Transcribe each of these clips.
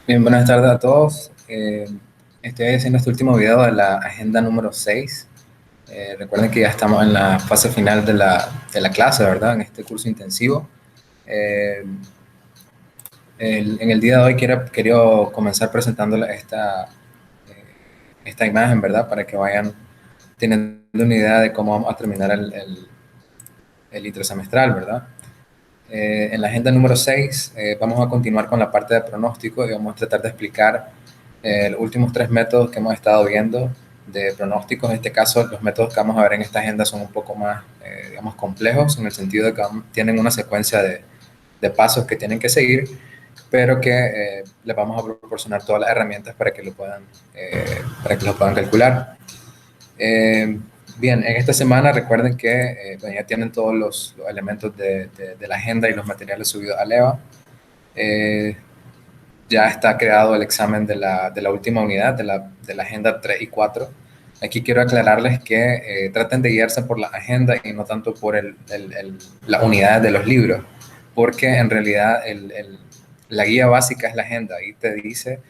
Bien, buenas tardes a todos. Estoy haciendo este último video de la agenda número 6. Recuerden que ya estamos en la fase final de la clase, ¿verdad? En este curso intensivo. Eh, en el día de hoy quería comenzar presentándoles esta imagen, ¿verdad? Para que vayan teniendo una idea de cómo vamos a terminar el intersemestral, ¿verdad? En la agenda número 6 vamos a continuar con la parte de pronóstico y vamos a tratar de explicar los últimos tres métodos que hemos estado viendo de pronósticos. En este caso, los métodos que vamos a ver en esta agenda son un poco más, digamos, complejos, en el sentido de que tienen una secuencia de pasos que tienen que seguir, pero que les vamos a proporcionar todas las herramientas para que lo puedan calcular. Eh, Bien, en esta semana recuerden que bueno, ya tienen todos los elementos de la agenda y los materiales subidos a Leva. Ya está creado el examen de la última unidad, de la agenda 3 y 4. Aquí quiero aclararles que traten de guiarse por la agenda y no tanto por la unidad de los libros, porque en realidad la guía básica es la agenda. Ahí te dice,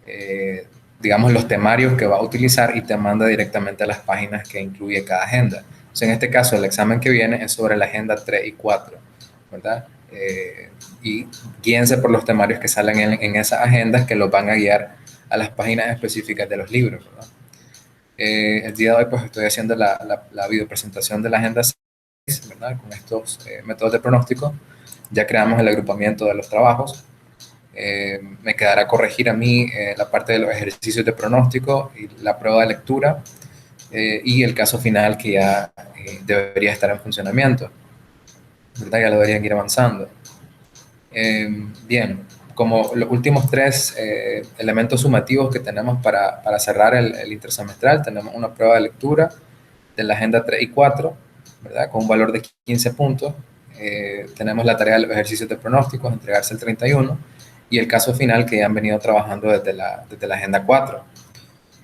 eh, digamos, los temarios que va a utilizar y te manda directamente a las páginas que incluye cada agenda. Entonces, en este caso, el examen que viene es sobre la agenda 3 y 4, ¿verdad? Y guíense por los temarios que salen en esas agendas que los van a guiar a las páginas específicas de los libros, ¿verdad? El día de hoy pues estoy haciendo la videopresentación de la agenda 6, ¿verdad? Con estos métodos de pronóstico. Ya creamos el agrupamiento de los trabajos. Me quedará corregir a mí la parte de los ejercicios de pronóstico y la prueba de lectura y el caso final que ya debería estar en funcionamiento, ¿verdad? Ya lo deberían ir avanzando. Bien, como los últimos tres elementos sumativos que tenemos para cerrar el intersemestral, tenemos una prueba de lectura de la agenda 3 y 4, ¿verdad? Con un valor de 15 puntos. Tenemos la tarea de los ejercicios de pronósticos, entregarse el 31, y el caso final que ya han venido trabajando desde la agenda 4,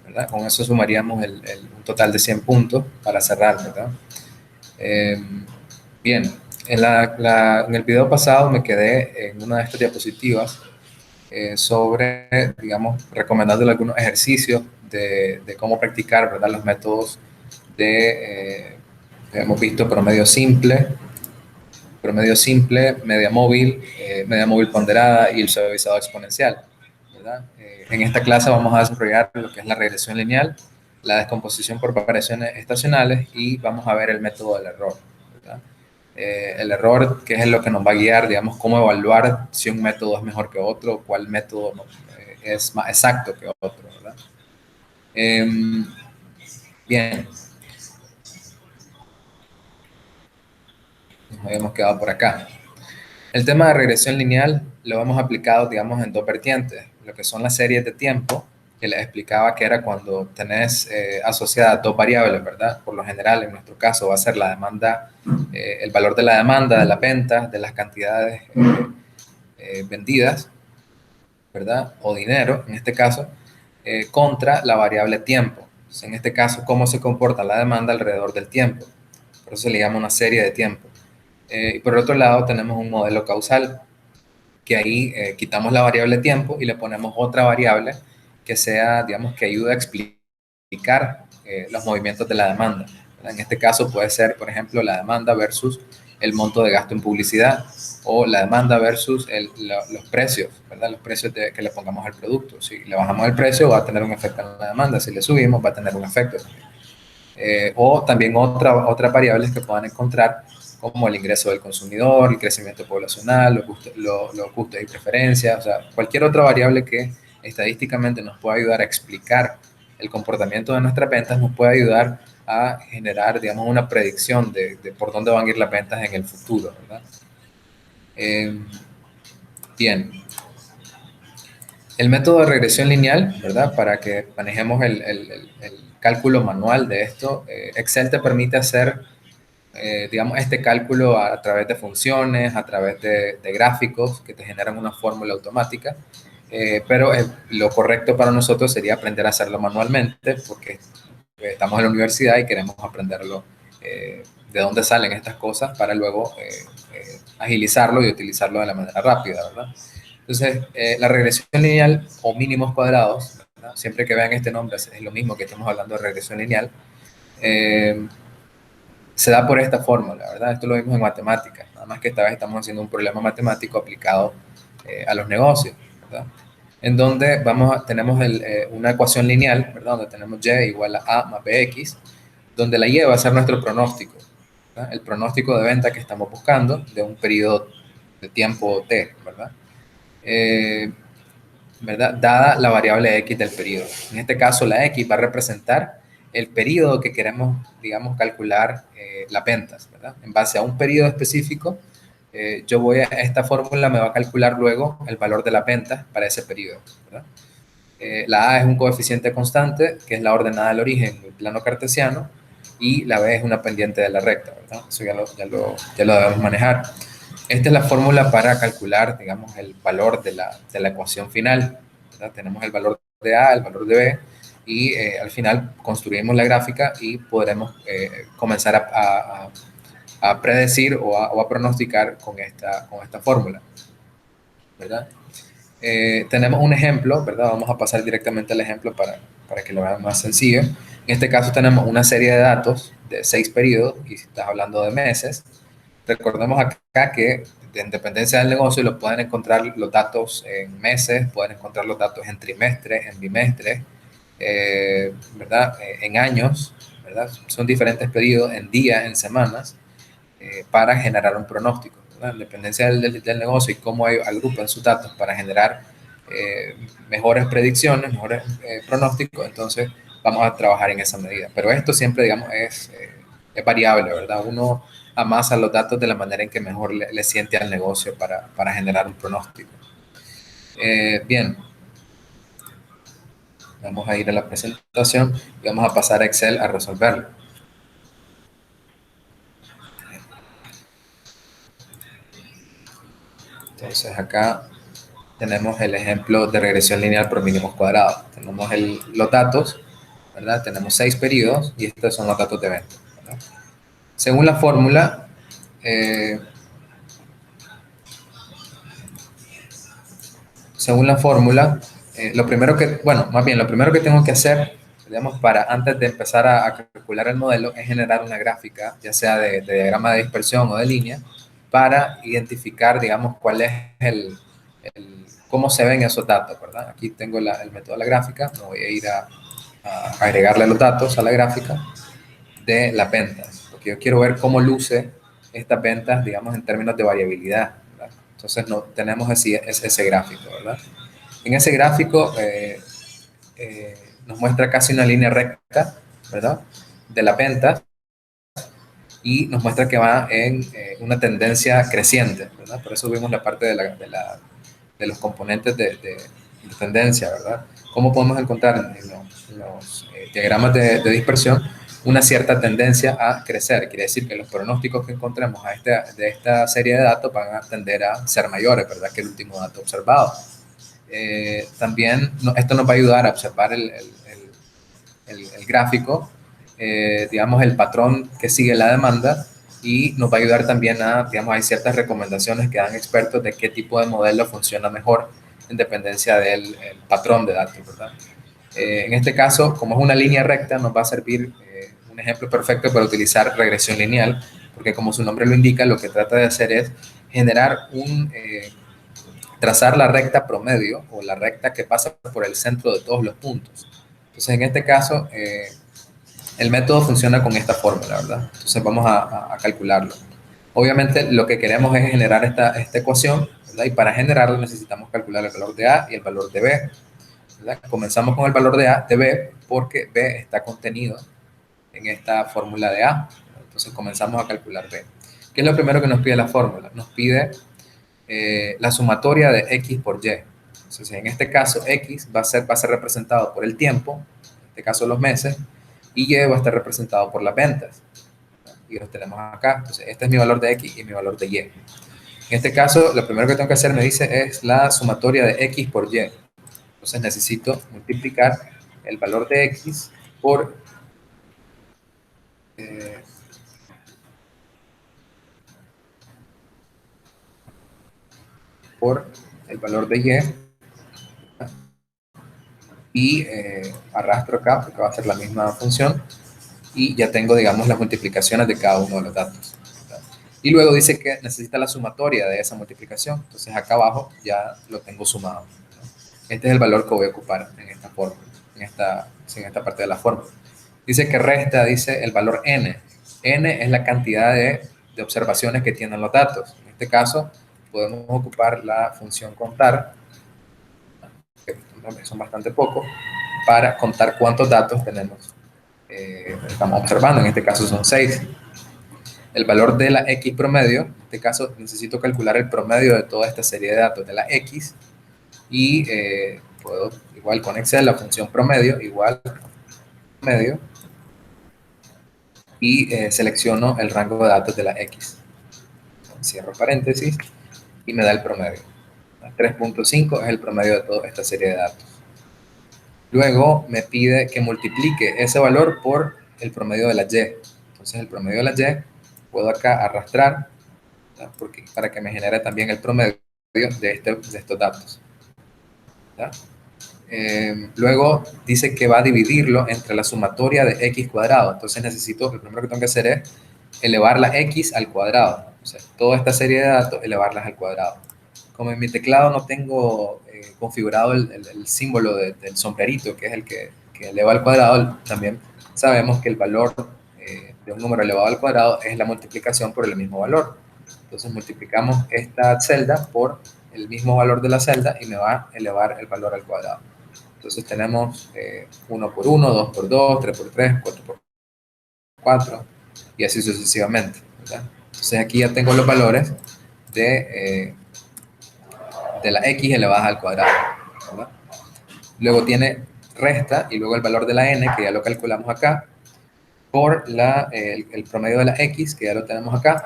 ¿verdad? Con eso sumaríamos un total de 100 puntos para cerrar, ¿verdad? Eh, Bien, en el video pasado me quedé en una de estas diapositivas sobre, digamos, recomendándole algunos ejercicios de cómo practicar, ¿verdad? Los métodos hemos visto promedio simple, media móvil ponderada y el suavizado exponencial, ¿verdad? En esta clase vamos a desarrollar lo que es la regresión lineal, la descomposición por variaciones estacionales y vamos a ver el método del error, ¿verdad? El error, que es lo que nos va a guiar, digamos, cómo evaluar si un método es mejor que otro, cuál método es más exacto que otro, ¿verdad? Bien, nos habíamos quedado por acá. El tema de regresión lineal lo hemos aplicado, digamos, en dos vertientes, lo que son las series de tiempo, que les explicaba que era cuando tenés asociadas dos variables, ¿verdad? Por lo general, en nuestro caso, va a ser la demanda, el valor de la demanda, de la venta, de las cantidades vendidas, ¿verdad? O dinero, en este caso, contra la variable tiempo. Entonces, en este caso, cómo se comporta la demanda alrededor del tiempo. Por eso se le llama una serie de tiempo. Y por otro lado, tenemos un modelo causal, que ahí quitamos la variable tiempo y le ponemos otra variable que sea, digamos, que ayude a explicar los movimientos de la demanda. En este caso puede ser, por ejemplo, la demanda versus el monto de gasto en publicidad o la demanda versus los precios, ¿verdad? Los precios que le pongamos al producto. Si le bajamos el precio va a tener un efecto en la demanda, si le subimos va a tener un efecto. O también otras variables que puedan encontrar como el ingreso del consumidor, el crecimiento poblacional, los gustos y preferencias, o sea, cualquier otra variable que estadísticamente nos pueda ayudar a explicar el comportamiento de nuestras ventas, nos puede ayudar a generar, digamos, una predicción de por dónde van a ir las ventas en el futuro, ¿verdad? Eh, Bien, el método de regresión lineal, ¿verdad? Para que manejemos el cálculo manual de esto, Excel te permite hacer digamos, este cálculo a través de funciones, a través de gráficos que te generan una fórmula automática, pero lo correcto para nosotros sería aprender a hacerlo manualmente porque estamos en la universidad y queremos aprenderlo, de dónde salen estas cosas para luego agilizarlo y utilizarlo de la manera rápida, ¿verdad? Entonces, la regresión lineal o mínimos cuadrados, ¿verdad? Siempre que vean este nombre es lo mismo que estamos hablando de regresión lineal, eh, se da por esta fórmula, ¿verdad? Esto lo vimos en matemáticas, nada más que esta vez estamos haciendo un problema matemático aplicado a los negocios, ¿verdad? En donde tenemos una ecuación lineal, ¿verdad? Donde tenemos y igual a más bx, donde la y va a ser nuestro pronóstico, ¿verdad? El pronóstico de venta que estamos buscando de un periodo de tiempo t, ¿verdad? Eh, ¿Verdad? Dada la variable x del periodo. En este caso, la x va a representar el periodo que queremos, digamos, calcular las ventas, ¿verdad? En base a un periodo específico, yo voy a esta fórmula, me va a calcular luego el valor de las ventas para ese periodo, ¿verdad? La a es un coeficiente constante, que es la ordenada del origen del plano cartesiano, y la b es una pendiente de la recta, ¿verdad? Eso ya lo debemos manejar. Esta es la fórmula para calcular, digamos, el valor de la ecuación final, ¿verdad? Tenemos el valor de A, el valor de B, y al final construimos la gráfica y podremos comenzar a predecir o a pronosticar con esta fórmula, ¿verdad? Tenemos un ejemplo, ¿verdad? Vamos a pasar directamente al ejemplo para que lo vean más sencillo. En este caso tenemos una serie de datos de 6 periodos, y si estás hablando de meses, recordemos acá que en dependencia del negocio lo pueden encontrar los datos en meses, pueden encontrar los datos en trimestres, en bimestres, ¿verdad? En años, ¿verdad? Son diferentes periodos, en días, en semanas, para generar un pronóstico, ¿verdad? En dependencia del negocio y cómo agrupan sus datos para generar mejores predicciones, mejores pronósticos, entonces vamos a trabajar en esa medida. Pero esto siempre, digamos, es variable, ¿verdad? Uno amasa los datos de la manera en que mejor le siente al negocio para generar un pronóstico. Bien, vamos a ir a la presentación y vamos a pasar a Excel a resolverlo. Entonces acá tenemos el ejemplo de regresión lineal por mínimos cuadrados. Tenemos los datos, ¿verdad? Tenemos 6 periodos y estos son los datos de venta, ¿verdad? Según la fórmula, eh, según la fórmula, lo primero que, bueno, más bien, lo primero que tengo que hacer, digamos, para antes de empezar a calcular el modelo, es generar una gráfica, ya sea de diagrama de dispersión o de línea, para identificar, digamos, cuál es cómo se ven esos datos, ¿verdad? Aquí tengo el método de la gráfica, me voy a ir a agregarle los datos a la gráfica de las ventas, porque yo quiero ver cómo luce estas ventas, digamos, en términos de variabilidad, ¿verdad? Entonces no, tenemos ese gráfico, ¿verdad? En ese gráfico nos muestra casi una línea recta, ¿verdad? De las ventas, y nos muestra que va en una tendencia creciente, ¿verdad? Por eso vimos la parte de los componentes de tendencia, ¿verdad? ¿Cómo podemos encontrar en los diagramas de dispersión una cierta tendencia a crecer? Quiere decir que los pronósticos que encontremos de esta serie de datos van a tender a ser mayores, ¿verdad? Que el último dato observado. También esto nos va a ayudar a observar el gráfico, digamos, el patrón que sigue la demanda, y nos va a ayudar también digamos, hay ciertas recomendaciones que dan expertos de qué tipo de modelo funciona mejor en dependencia del patrón de datos, ¿verdad? En este caso, como es una línea recta, nos va a servir un ejemplo perfecto para utilizar regresión lineal, porque como su nombre lo indica, lo que trata de hacer es generar trazar la recta promedio o la recta que pasa por el centro de todos los puntos. Entonces, en este caso, el método funciona con esta fórmula, ¿verdad? Entonces, vamos a calcularlo. Obviamente, lo que queremos es generar esta ecuación, ¿verdad? Y para generarla necesitamos calcular el valor de A y el valor de B, ¿verdad? Comenzamos con el valor de A, de B, porque B está contenido en esta fórmula de A. Entonces, comenzamos a calcular B. ¿Qué es lo primero que nos pide la fórmula? Nos pide la sumatoria de X por Y. Entonces, en este caso, X va a ser representado por el tiempo, en este caso los meses, y Y va a estar representado por las ventas. Y los tenemos acá. Entonces, este es mi valor de X y mi valor de Y. En este caso, lo primero que tengo que hacer, me dice, es la sumatoria de X por Y. Entonces, necesito multiplicar el valor de X eh, por el valor de y arrastro acá porque va a ser la misma función y ya tengo, digamos, las multiplicaciones de cada uno de los datos. Y luego dice que necesita la sumatoria de esa multiplicación. Entonces acá abajo ya lo tengo sumado. Este es el valor que voy a ocupar en esta fórmula, en esta parte de la fórmula. Dice que resta, dice el valor n. N es la cantidad de observaciones que tienen los datos. En este caso, podemos ocupar la función contar, que son bastante pocos, para contar cuántos datos tenemos. Estamos observando, en este caso son 6. El valor de la x promedio, en este caso necesito calcular el promedio de toda esta serie de datos de la x y puedo igual con Excel la función promedio igual promedio y selecciono el rango de datos de la x. Cierro paréntesis y me da el promedio. 3.5 es el promedio de toda esta serie de datos. Luego me pide que multiplique ese valor por el promedio de la y. Entonces el promedio de la y puedo acá arrastrar para que me genere también el promedio de estos datos. Luego dice que va a dividirlo entre la sumatoria de x cuadrado. Entonces lo primero que tengo que hacer es elevar la x al cuadrado. O sea, toda esta serie de datos, elevarlas al cuadrado. Como en mi teclado no tengo configurado el símbolo del sombrerito, que es el que eleva al cuadrado, también sabemos que el valor de un número elevado al cuadrado es la multiplicación por el mismo valor. Entonces multiplicamos esta celda por el mismo valor de la celda y me va a elevar el valor al cuadrado. Entonces tenemos 1 por 1, 2 por 2, 3 por 3, 4 por 4 y así sucesivamente, ¿verdad? Entonces aquí ya tengo los valores de la x elevada al cuadrado, ¿verdad? Luego tiene resta y luego el valor de la n, que ya lo calculamos acá, por el promedio de la x, que ya lo tenemos acá,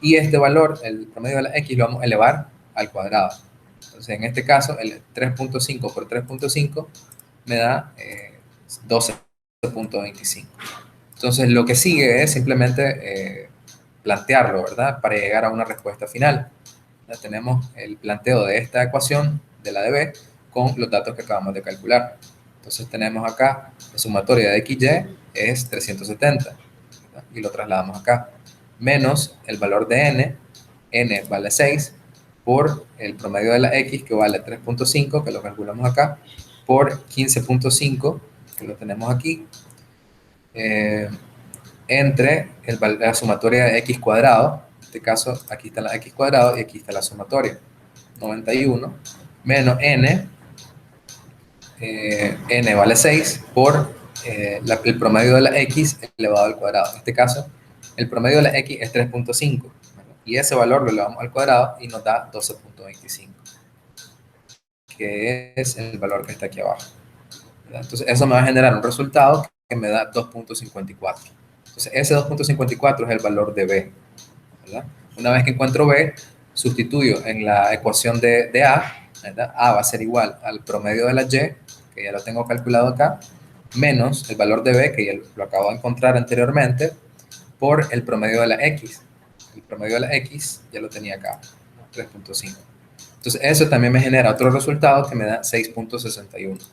y este valor, el promedio de la x, lo vamos a elevar al cuadrado. Entonces, en este caso, el 3.5 por 3.5 me da 12.25. Entonces, lo que sigue es simplemente plantearlo, ¿verdad? Para llegar a una respuesta final. Ya tenemos el planteo de esta ecuación, de la de b, con los datos que acabamos de calcular. Entonces, tenemos acá la sumatoria de xy es 370, ¿verdad? Y lo trasladamos acá. Menos el valor de n vale 6, por el promedio de la x, que vale 3.5, que lo calculamos acá, por 15.5, que lo tenemos aquí, entre la sumatoria de x cuadrado, en este caso aquí está la x cuadrado y aquí está la sumatoria, 91, menos n vale 6 por el promedio de la x elevado al cuadrado. En este caso, el promedio de la x es 3.5 y ese valor lo elevamos al cuadrado y nos da 12.25, que es el valor que está aquí abajo, ¿verdad? Entonces eso me va a generar un resultado que me da 2.54. Entonces ese 2.54 es el valor de b, ¿verdad? Una vez que encuentro b, sustituyo en la ecuación de a, ¿verdad? A va a ser igual al promedio de la y, que ya lo tengo calculado acá, menos el valor de b, que ya lo acabo de encontrar anteriormente, por el promedio de la x. El promedio de la x ya lo tenía acá, 3.5. Entonces eso también me genera otro resultado que me da 6.61.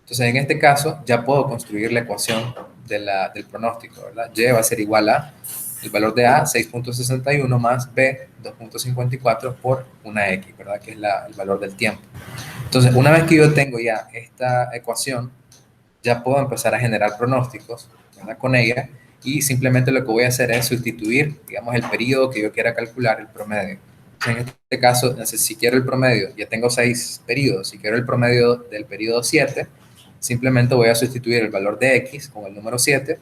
Entonces en este caso ya puedo construir la ecuación del pronóstico, ¿verdad? Y va a ser igual a el valor de A, 6.61, más B, 2.54 por una X, ¿verdad? Que es el valor del tiempo. Entonces, una vez que yo tengo ya esta ecuación, ya puedo empezar a generar pronósticos, ¿verdad? Con ella, y simplemente lo que voy a hacer es sustituir, digamos, el periodo que yo quiera calcular, el promedio. Entonces, en este caso, si quiero el promedio, ya tengo 6 periodos, si quiero el promedio del periodo 7, simplemente voy a sustituir el valor de X con el número 7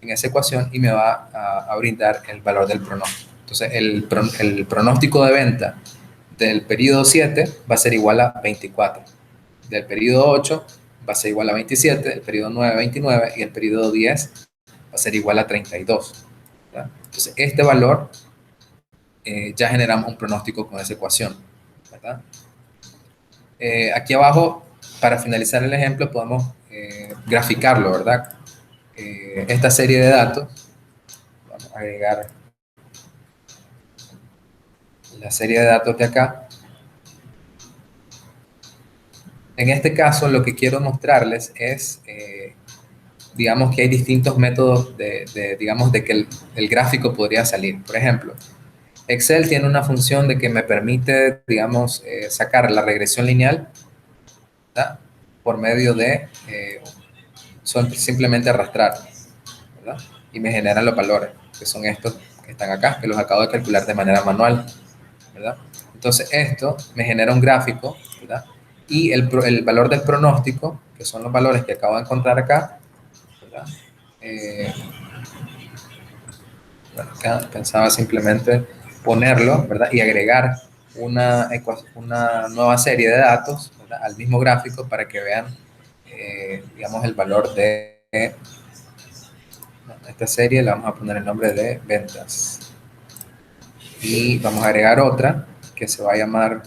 en esa ecuación y me va a brindar el valor del pronóstico. Entonces, el pronóstico de venta del periodo 7 va a ser igual a 24. Del periodo 8 va a ser igual a 27, el periodo 9 a 29 y el periodo 10 va a ser igual a 32. ¿Verdad? Entonces, este valor ya generamos un pronóstico con esa ecuación, ¿verdad? Aquí abajo, para finalizar el ejemplo, podemos graficarlo, ¿verdad? Esta serie de datos, vamos a agregar la serie de datos de acá, En este caso, lo que quiero mostrarles es, digamos que hay distintos métodos digamos, de que el gráfico podría salir. Por ejemplo, Excel tiene una función de que me permite, digamos, sacar la regresión lineal, ¿verdad? Por medio de simplemente arrastrar, ¿verdad? Y me generan los valores, que son estos que están acá, que los acabo de calcular de manera manual, ¿verdad? Entonces esto me genera un gráfico, ¿verdad? Y el valor del pronóstico, que son los valores que acabo de encontrar acá, ¿verdad? Eh, bueno, acá pensaba simplemente ponerlo, ¿verdad? Y agregar una nueva serie de datos, ¿verdad? Al mismo gráfico para que vean, digamos, el valor de esta serie. Le vamos a poner el nombre de ventas. Y vamos a agregar otra que se va a llamar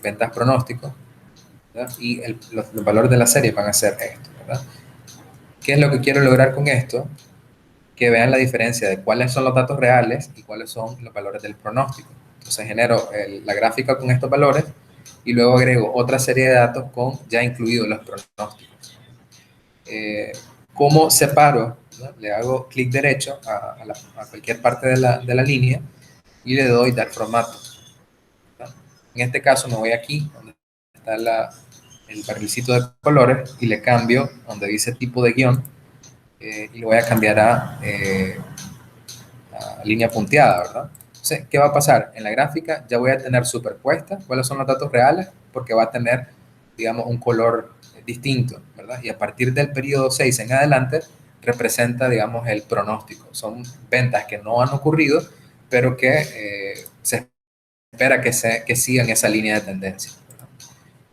ventas pronóstico, ¿verdad? Y los valores de la serie van a ser esto, ¿verdad? ¿Qué es lo que quiero lograr con esto? Que vean la diferencia de cuáles son los datos reales y cuáles son los valores del pronóstico. Entonces genero la gráfica con estos valores y luego agrego otra serie de datos con ya incluidos los pronósticos. ¿Cómo separo? ¿No? Le hago clic derecho a cualquier parte de la línea y le doy dar formato, ¿no? En este caso me voy aquí, donde está el barrilcito de colores, y le cambio donde dice tipo de guión, y lo voy a cambiar a línea punteada, ¿verdad? Entonces, ¿qué va a pasar? En la gráfica ya voy a tener superpuestas cuáles son los datos reales, porque va a tener, digamos, un color distinto, ¿verdad? Y a partir del periodo 6 en adelante, representa, digamos, el pronóstico. Son ventas que no han ocurrido, pero que se espera que sigan esa línea de tendencia.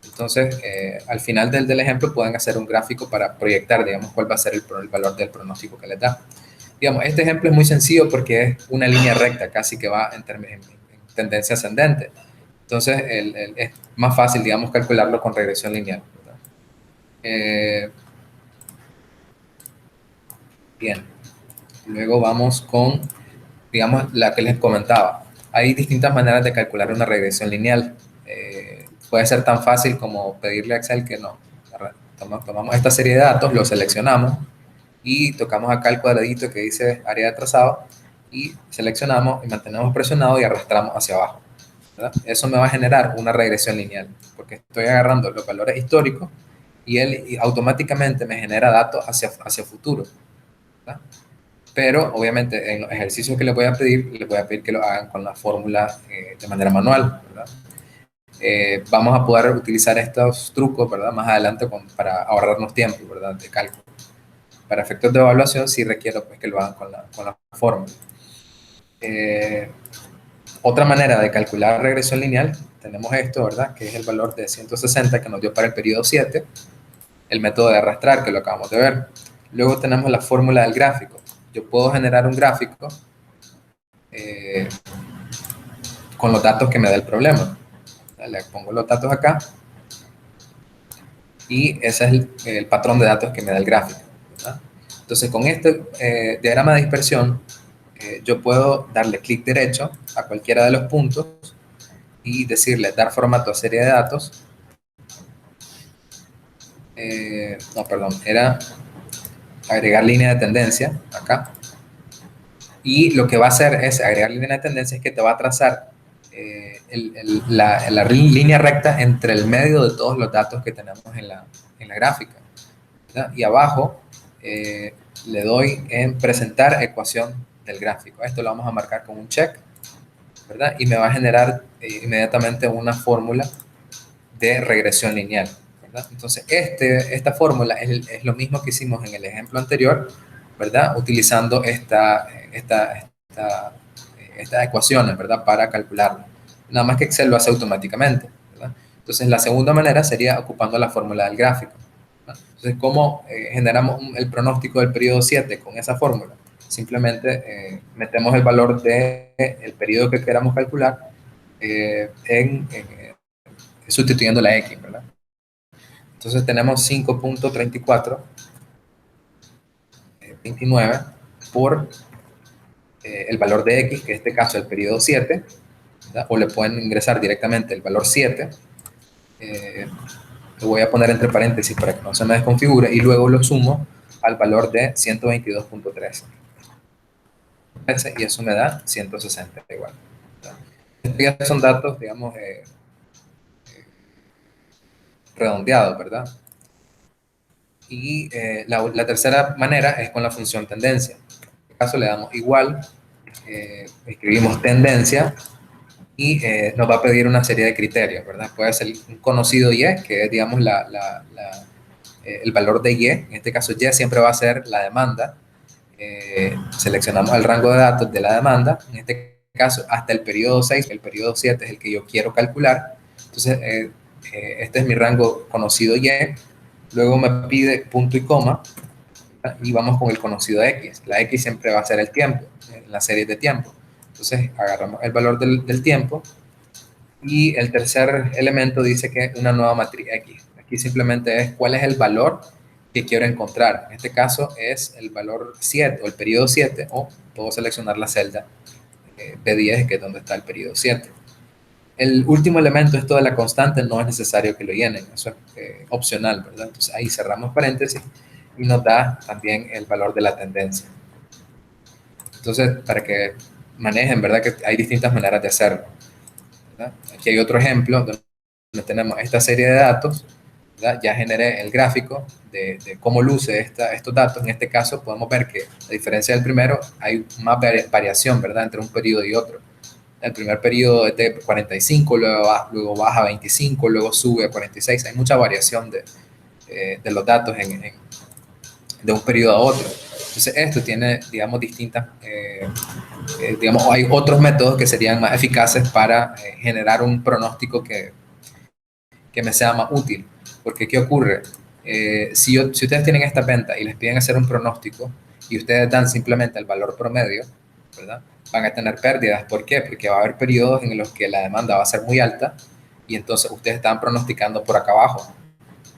Entonces, al final del ejemplo pueden hacer un gráfico para proyectar, digamos, cuál va a ser el valor del pronóstico que les da. Digamos, este ejemplo es muy sencillo porque es una línea recta, casi que va en tendencia ascendente. Entonces, es más fácil, digamos, calcularlo con regresión lineal, ¿verdad? Bien, luego vamos con, digamos, la que les comentaba. Hay distintas maneras de calcular una regresión lineal. Puede ser tan fácil como pedirle a Excel que no. Tomamos esta serie de datos, lo seleccionamos y tocamos acá el cuadradito que dice área de trazado y seleccionamos y mantenemos presionado y arrastramos hacia abajo, ¿verdad? Eso me va a generar una regresión lineal porque estoy agarrando los valores históricos y él automáticamente me genera datos hacia futuro, ¿verdad? Pero obviamente en los ejercicios que les voy a pedir que lo hagan con la fórmula de manera manual, ¿verdad? Vamos a poder utilizar estos trucos, ¿verdad? Más adelante para ahorrarnos tiempo, ¿verdad? De cálculo. Para efectos de evaluación sí requiero pues, que lo hagan con la fórmula. Otra manera de calcular regresión lineal, tenemos esto, ¿verdad? Que es el valor de 160 que nos dio para el periodo 7, el método de arrastrar que lo acabamos de ver. Luego tenemos la fórmula del gráfico. Yo puedo generar un gráfico con los datos que me da el problema. Le pongo los datos acá y ese es el patrón de datos que me da el gráfico, ¿verdad? Entonces, con este diagrama de dispersión, yo puedo darle clic derecho a cualquiera de los puntos y decirle dar formato a serie de datos. No, perdón, era agregar línea de tendencia acá. Y lo que va a hacer es agregar línea de tendencia es que te va a trazar la línea recta entre el medio de todos los datos que tenemos en la gráfica, ¿verdad? Y abajo le doy en presentar ecuación del gráfico. Esto lo vamos a marcar con un check, ¿verdad? Y me va a generar inmediatamente una fórmula de regresión lineal, ¿verdad? Entonces, esta fórmula es lo mismo que hicimos en el ejemplo anterior, ¿verdad? Utilizando estas ecuaciones, ¿verdad? Para calcularlo. Nada más que Excel lo hace automáticamente, ¿verdad? Entonces, la segunda manera sería ocupando la fórmula del gráfico, ¿verdad? Entonces, ¿cómo generamos el pronóstico del periodo 7 con esa fórmula? Simplemente metemos el valor del periodo que queramos calcular sustituyendo la X, ¿verdad? Entonces tenemos 5.34, 29 por el valor de X, que en este caso es el periodo 7, ¿verdad? O le pueden ingresar directamente el valor 7, lo voy a poner entre paréntesis para que no se me desconfigure, y luego lo sumo al valor de 122.13. Y eso me da 160 igual. Estos ya son datos, digamos, redondeados, ¿verdad? Y la tercera manera es con la función tendencia. En este caso le damos igual, escribimos tendencia y nos va a pedir una serie de criterios, ¿verdad? Puede ser un conocido Y, que es, digamos, el valor de Y. En este caso, Y siempre va a ser la demanda. Seleccionamos el rango de datos de la demanda. En este caso, hasta el periodo 6, el periodo 7 es el que yo quiero calcular. Entonces, este es mi rango conocido Y. Luego me pide punto y coma, ¿verdad? Y vamos con el conocido X. La X siempre va a ser el tiempo, en la serie de tiempo. Entonces, agarramos el valor del tiempo. Y el tercer elemento dice que una nueva matriz X. Aquí simplemente es cuál es el valor que quiero encontrar. En este caso es el valor 7 o el periodo 7, o puedo seleccionar la celda B10, que es donde está el periodo 7. El último elemento, esto de la constante, no es necesario que lo llenen, eso es opcional, ¿verdad? Entonces ahí cerramos paréntesis y nos da también el valor de la tendencia. Entonces, para que manejen, ¿verdad? Que hay distintas maneras de hacerlo, ¿verdad? Aquí hay otro ejemplo donde tenemos esta serie de datos, ¿verdad? Ya generé el gráfico de cómo luce estos datos. En este caso podemos ver que, a diferencia del primero, hay más variación, ¿verdad? Entre un periodo y otro. El primer periodo es de 45, luego baja a 25, luego sube a 46. Hay mucha variación de los datos de un periodo a otro. Entonces esto tiene, digamos, distintas, digamos, hay otros métodos que serían más eficaces para generar un pronóstico que me sea más útil. Porque, ¿qué ocurre? Si ustedes tienen esta venta y les piden hacer un pronóstico y ustedes dan simplemente el valor promedio, ¿verdad? Van a tener pérdidas. ¿Por qué? Porque va a haber periodos en los que la demanda va a ser muy alta y entonces ustedes están pronosticando por acá abajo,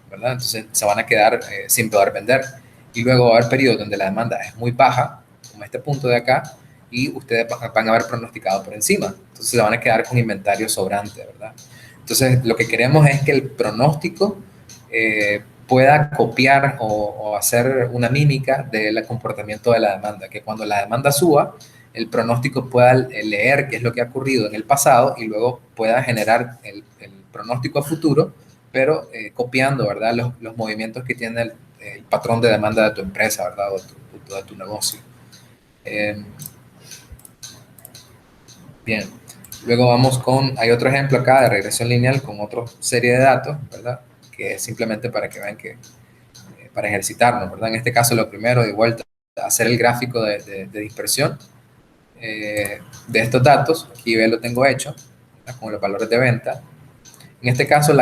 ¿verdad? Entonces se van a quedar sin poder vender. Y luego va a haber periodos donde la demanda es muy baja, como este punto de acá, y ustedes van a haber pronosticado por encima. Entonces se van a quedar con inventario sobrante, ¿verdad? Entonces lo que queremos es que el pronóstico pueda copiar o hacer una mímica del comportamiento de la demanda, que cuando la demanda suba, el pronóstico pueda leer qué es lo que ha ocurrido en el pasado y luego pueda generar el pronóstico a futuro, pero copiando, ¿verdad? Los movimientos que tiene el patrón de demanda de tu empresa, ¿verdad? O de tu negocio. Bien. Luego vamos hay otro ejemplo acá de regresión lineal con otra serie de datos, ¿verdad? Que es simplemente para que vean que, para ejercitarnos, ¿verdad? En este caso, lo primero, de vuelta, hacer el gráfico de dispersión de estos datos. Aquí lo tengo hecho, ¿verdad? Con los valores de venta. En este caso,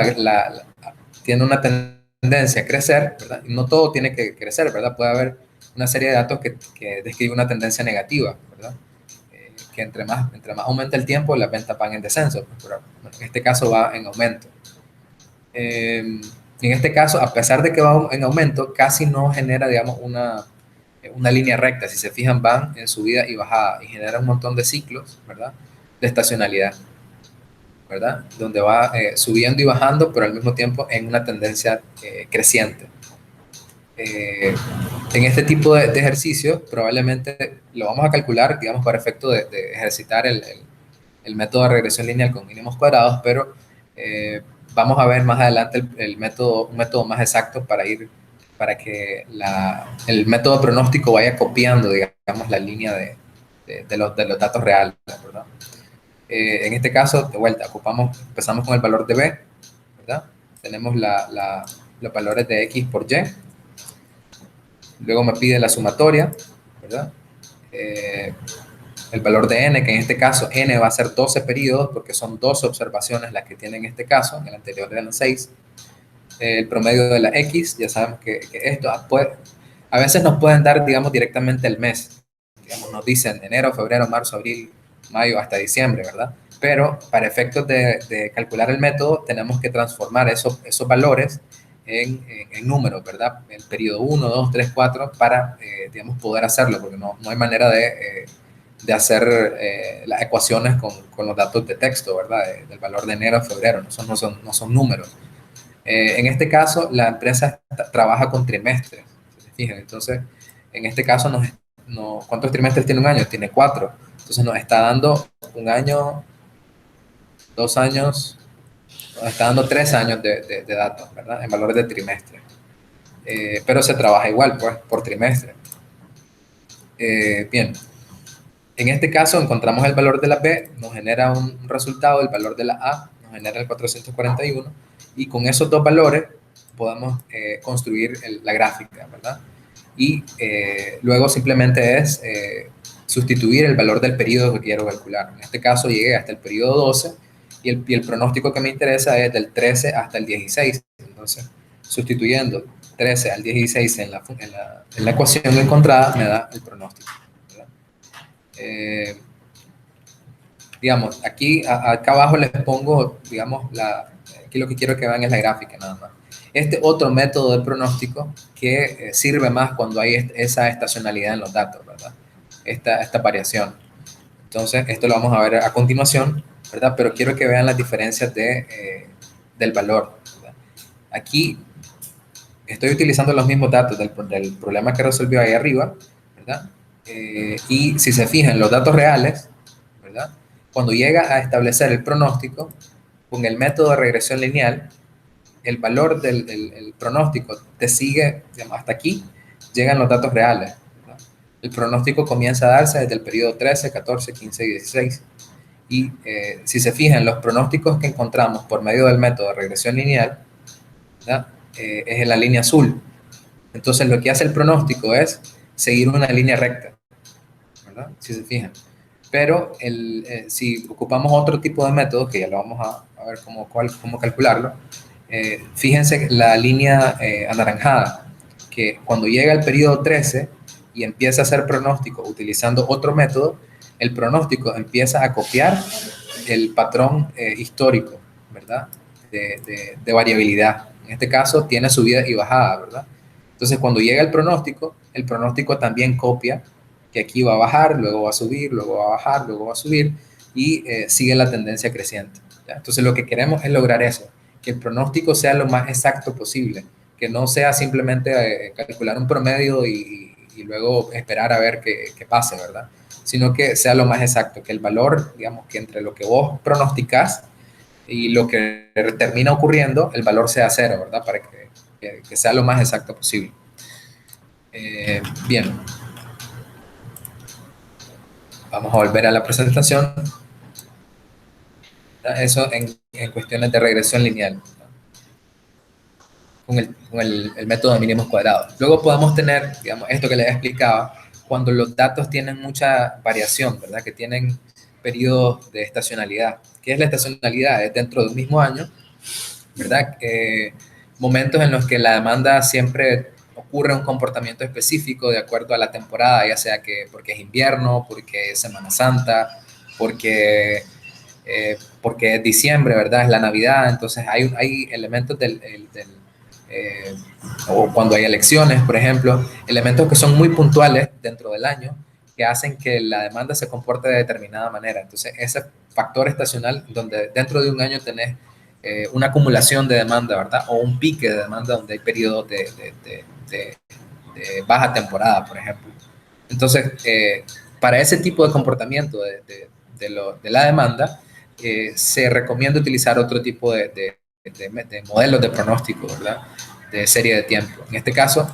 tiene una tendencia a crecer, ¿verdad? Y no todo tiene que crecer, ¿verdad? Puede haber una serie de datos que describe una tendencia negativa, ¿verdad? Que entre más aumenta el tiempo, las ventas van en descenso, pero en este caso va en aumento. En este caso, a pesar de que va en aumento, casi no genera, digamos, una línea recta. Si se fijan, van en subida y bajada y genera un montón de ciclos, ¿verdad? De estacionalidad, ¿verdad? Donde va subiendo y bajando, pero al mismo tiempo en una tendencia creciente. En este tipo de ejercicios, probablemente lo vamos a calcular, digamos, para efecto de ejercitar el método de regresión lineal con mínimos cuadrados, pero vamos a ver más adelante un método más exacto para que el método de pronóstico vaya copiando, digamos, la línea de los datos reales, ¿verdad? En este caso, de vuelta, empezamos con el valor de B, ¿verdad? Tenemos los valores de X por Y. Luego me pide la sumatoria, ¿verdad? El valor de n, que en este caso n va a ser 12 periodos, porque son 12 observaciones las que tiene en este caso, en el anterior eran 6. El promedio de la x, ya sabemos que esto a veces nos pueden dar, digamos, directamente el mes. Digamos, nos dicen enero, febrero, marzo, abril, mayo, hasta diciembre, ¿verdad? Pero para efectos de calcular el método, tenemos que transformar esos valores en números, ¿verdad? El periodo 1, 2, 3, 4, para, digamos, poder hacerlo, porque no hay manera de hacer las ecuaciones con los datos de texto, ¿verdad? Del valor de enero a febrero, no son números. En este caso, la empresa trabaja con trimestres, si se fijan. Entonces, en este caso, ¿cuántos trimestres tiene un año? Tiene 4. Entonces, nos está dando un año, 2 años, nos está dando 3 años de datos, ¿verdad? En valores de trimestre. Pero se trabaja igual, pues, por trimestre. Bien, en este caso encontramos el valor de la B, nos genera un resultado, el valor de la A nos genera el 441, y con esos dos valores podemos construir la gráfica, ¿verdad? Y luego simplemente es sustituir el valor del periodo que quiero calcular. En este caso llegué hasta el periodo 12 y el pronóstico que me interesa es del 13 hasta el 16. Entonces, sustituyendo 13 al 16 en la ecuación encontrada, me da el pronóstico, ¿verdad? Eh, digamos, aquí acá abajo les pongo, digamos, aquí lo que quiero que vean es la gráfica nada más. Este otro método de pronóstico que sirve más cuando hay esa estacionalidad en los datos, ¿verdad? Esta variación. Entonces, esto lo vamos a ver a continuación, ¿verdad? Pero quiero que vean las diferencias del valor, ¿verdad? Aquí estoy utilizando los mismos datos del problema que resolvió ahí arriba, ¿verdad? Y si se fijan, los datos reales, ¿verdad? Cuando llega a establecer el pronóstico, con el método de regresión lineal, el valor del pronóstico te sigue, digamos, hasta aquí, llegan los datos reales, ¿verdad? El pronóstico comienza a darse desde el periodo 13, 14, 15 y 16. Y si se fijan, los pronósticos que encontramos por medio del método de regresión lineal, ¿verdad? Es en la línea azul. Entonces, lo que hace el pronóstico es seguir una línea recta, ¿verdad? Si se fijan. Pero si ocupamos otro tipo de método, que ya lo vamos a ver cómo calcularlo, fíjense la línea anaranjada, que cuando llega el periodo 13 y empieza a hacer pronóstico utilizando otro método, el pronóstico empieza a copiar el patrón histórico, ¿verdad? De variabilidad. En este caso tiene subida y bajada, ¿verdad? Entonces, cuando llega el pronóstico también copia que aquí va a bajar, luego va a subir, luego va a bajar, luego va a subir, y sigue la tendencia creciente, ¿ya? Entonces, lo que queremos es lograr eso, que el pronóstico sea lo más exacto posible, que no sea simplemente calcular un promedio y luego esperar a ver qué pase, ¿verdad? Sino que sea lo más exacto, que el valor, digamos, que entre lo que vos pronosticás y lo que termina ocurriendo, el valor sea cero, ¿verdad? Para que sea lo más exacto posible. Bien, vamos a volver a la presentación. Eso en cuestiones de regresión lineal, con el método de mínimos cuadrados. Luego podemos tener, digamos, esto que les explicaba, cuando los datos tienen mucha variación, ¿verdad? Que tienen periodos de estacionalidad. ¿Qué es la estacionalidad? Es dentro de un mismo año, ¿verdad? Momentos en los que la demanda siempre ocurre un comportamiento específico de acuerdo a la temporada, ya sea que porque es invierno, porque es Semana Santa, porque es diciembre, ¿verdad? Es la Navidad, entonces hay elementos eh, o cuando hay elecciones, por ejemplo, elementos que son muy puntuales dentro del año que hacen que la demanda se comporte de determinada manera. Entonces, ese factor estacional, donde dentro de un año tenés una acumulación de demanda, ¿verdad? O un pique de demanda donde hay periodos de baja temporada, por ejemplo. Entonces, para ese tipo de comportamiento de la demanda, se recomienda utilizar otro tipo de modelos de pronóstico, ¿verdad? De serie de tiempo. En este caso,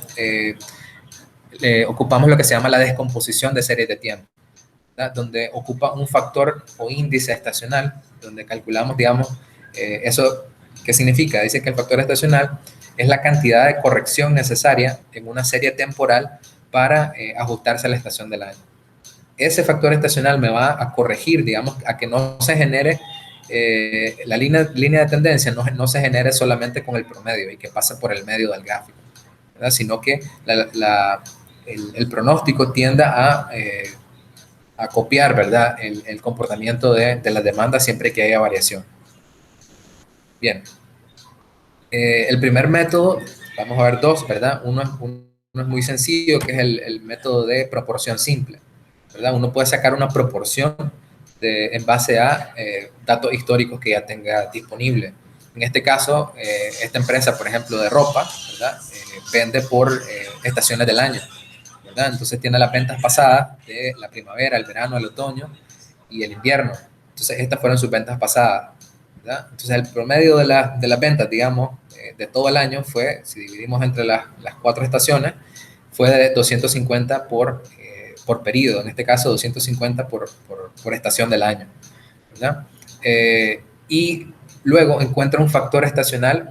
ocupamos lo que se llama la descomposición de series de tiempo, ¿verdad? Donde ocupa un factor o índice estacional, donde calculamos, digamos, eso, ¿qué significa? Dice que el factor estacional es la cantidad de corrección necesaria en una serie temporal para ajustarse a la estación del año. Ese factor estacional me va a corregir, digamos, a que no se genere la línea de tendencia, no se genere solamente con el promedio y que pase por el medio del gráfico, ¿verdad? Sino que el pronóstico tienda a copiar, ¿verdad? El comportamiento de las demandas siempre que haya variación. Bien, el primer método, vamos a ver dos, ¿verdad? Uno es muy sencillo, que es el método de proporción simple, ¿verdad? Uno puede sacar una proporción en base a datos históricos que ya tenga disponible. En este caso, esta empresa, por ejemplo, de ropa, ¿verdad? Vende por estaciones del año, ¿verdad? Entonces tiene las ventas pasadas de la primavera, el verano, el otoño y el invierno. Entonces estas fueron sus ventas pasadas, ¿verdad? Entonces el promedio de las ventas, digamos, de todo el año fue, si dividimos entre las cuatro estaciones, fue de 250 por periodo, en este caso 250 por estación del año, ¿verdad? Y luego encuentra un factor estacional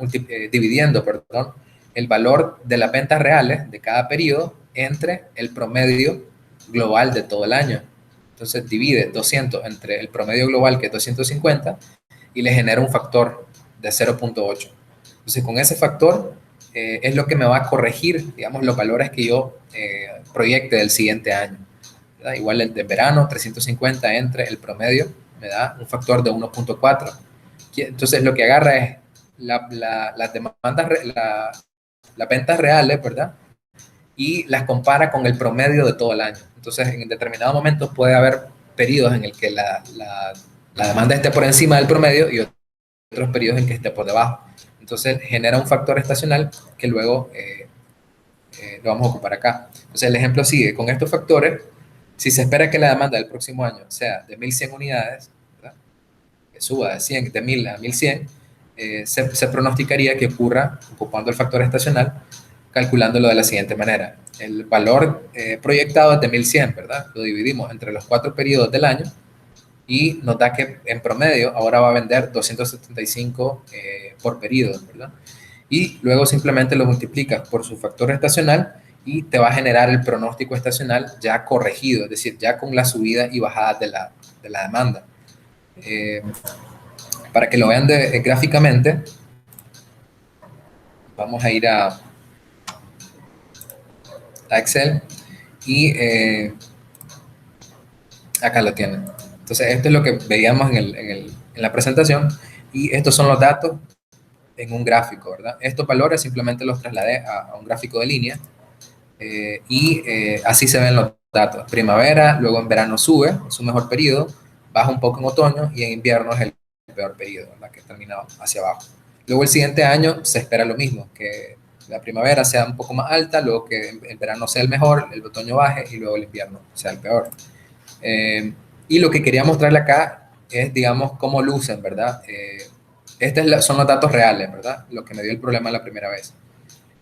dividiendo, perdón, el valor de las ventas reales de cada periodo entre el promedio global de todo el año. Entonces divide 200 entre el promedio global, que es 250, y le genera un factor de 0.8. Entonces con ese factor es lo que me va a corregir, digamos, los valores que yo proyecte del siguiente año, ¿verdad? Igual el de verano, 350 entre el promedio, me da un factor de 1.4. Entonces lo que agarra es las demandas, las ventas reales, ¿verdad? Y las compara con el promedio de todo el año. Entonces en determinados momentos puede haber periodos en el que la demanda esté por encima del promedio y otros periodos en que esté por debajo. Entonces genera un factor estacional que luego lo vamos a ocupar acá. Entonces el ejemplo sigue, con estos factores, si se espera que la demanda del próximo año sea de 1.100 unidades, ¿verdad? Que suba de 1.000 a 1.100, se pronosticaría que ocurra ocupando el factor estacional, calculándolo de la siguiente manera. El valor proyectado es de 1.100, ¿verdad? Lo dividimos entre los 4 periodos del año y nos da que en promedio ahora va a vender 275 por periodo, ¿verdad? Y luego simplemente lo multiplicas por su factor estacional y te va a generar el pronóstico estacional ya corregido, es decir, ya con la subida y bajada de la demanda. Para que lo vean gráficamente, vamos a ir a Excel y acá lo tienen. Entonces, esto es lo que veíamos en la presentación y estos son los datos en un gráfico, ¿verdad? Estos valores simplemente los trasladé a un gráfico de línea y así se ven los datos. Primavera, luego en verano sube, es su mejor periodo, baja un poco en otoño y en invierno es el peor periodo, ¿verdad? Que termina hacia abajo. Luego el siguiente año se espera lo mismo, que la primavera sea un poco más alta, luego que el verano sea el mejor, el otoño baje y luego el invierno sea el peor. Eh, y lo que quería mostrarle acá es, digamos, cómo lucen, ¿verdad? Estos son los datos reales, ¿verdad? Lo que me dio el problema la primera vez.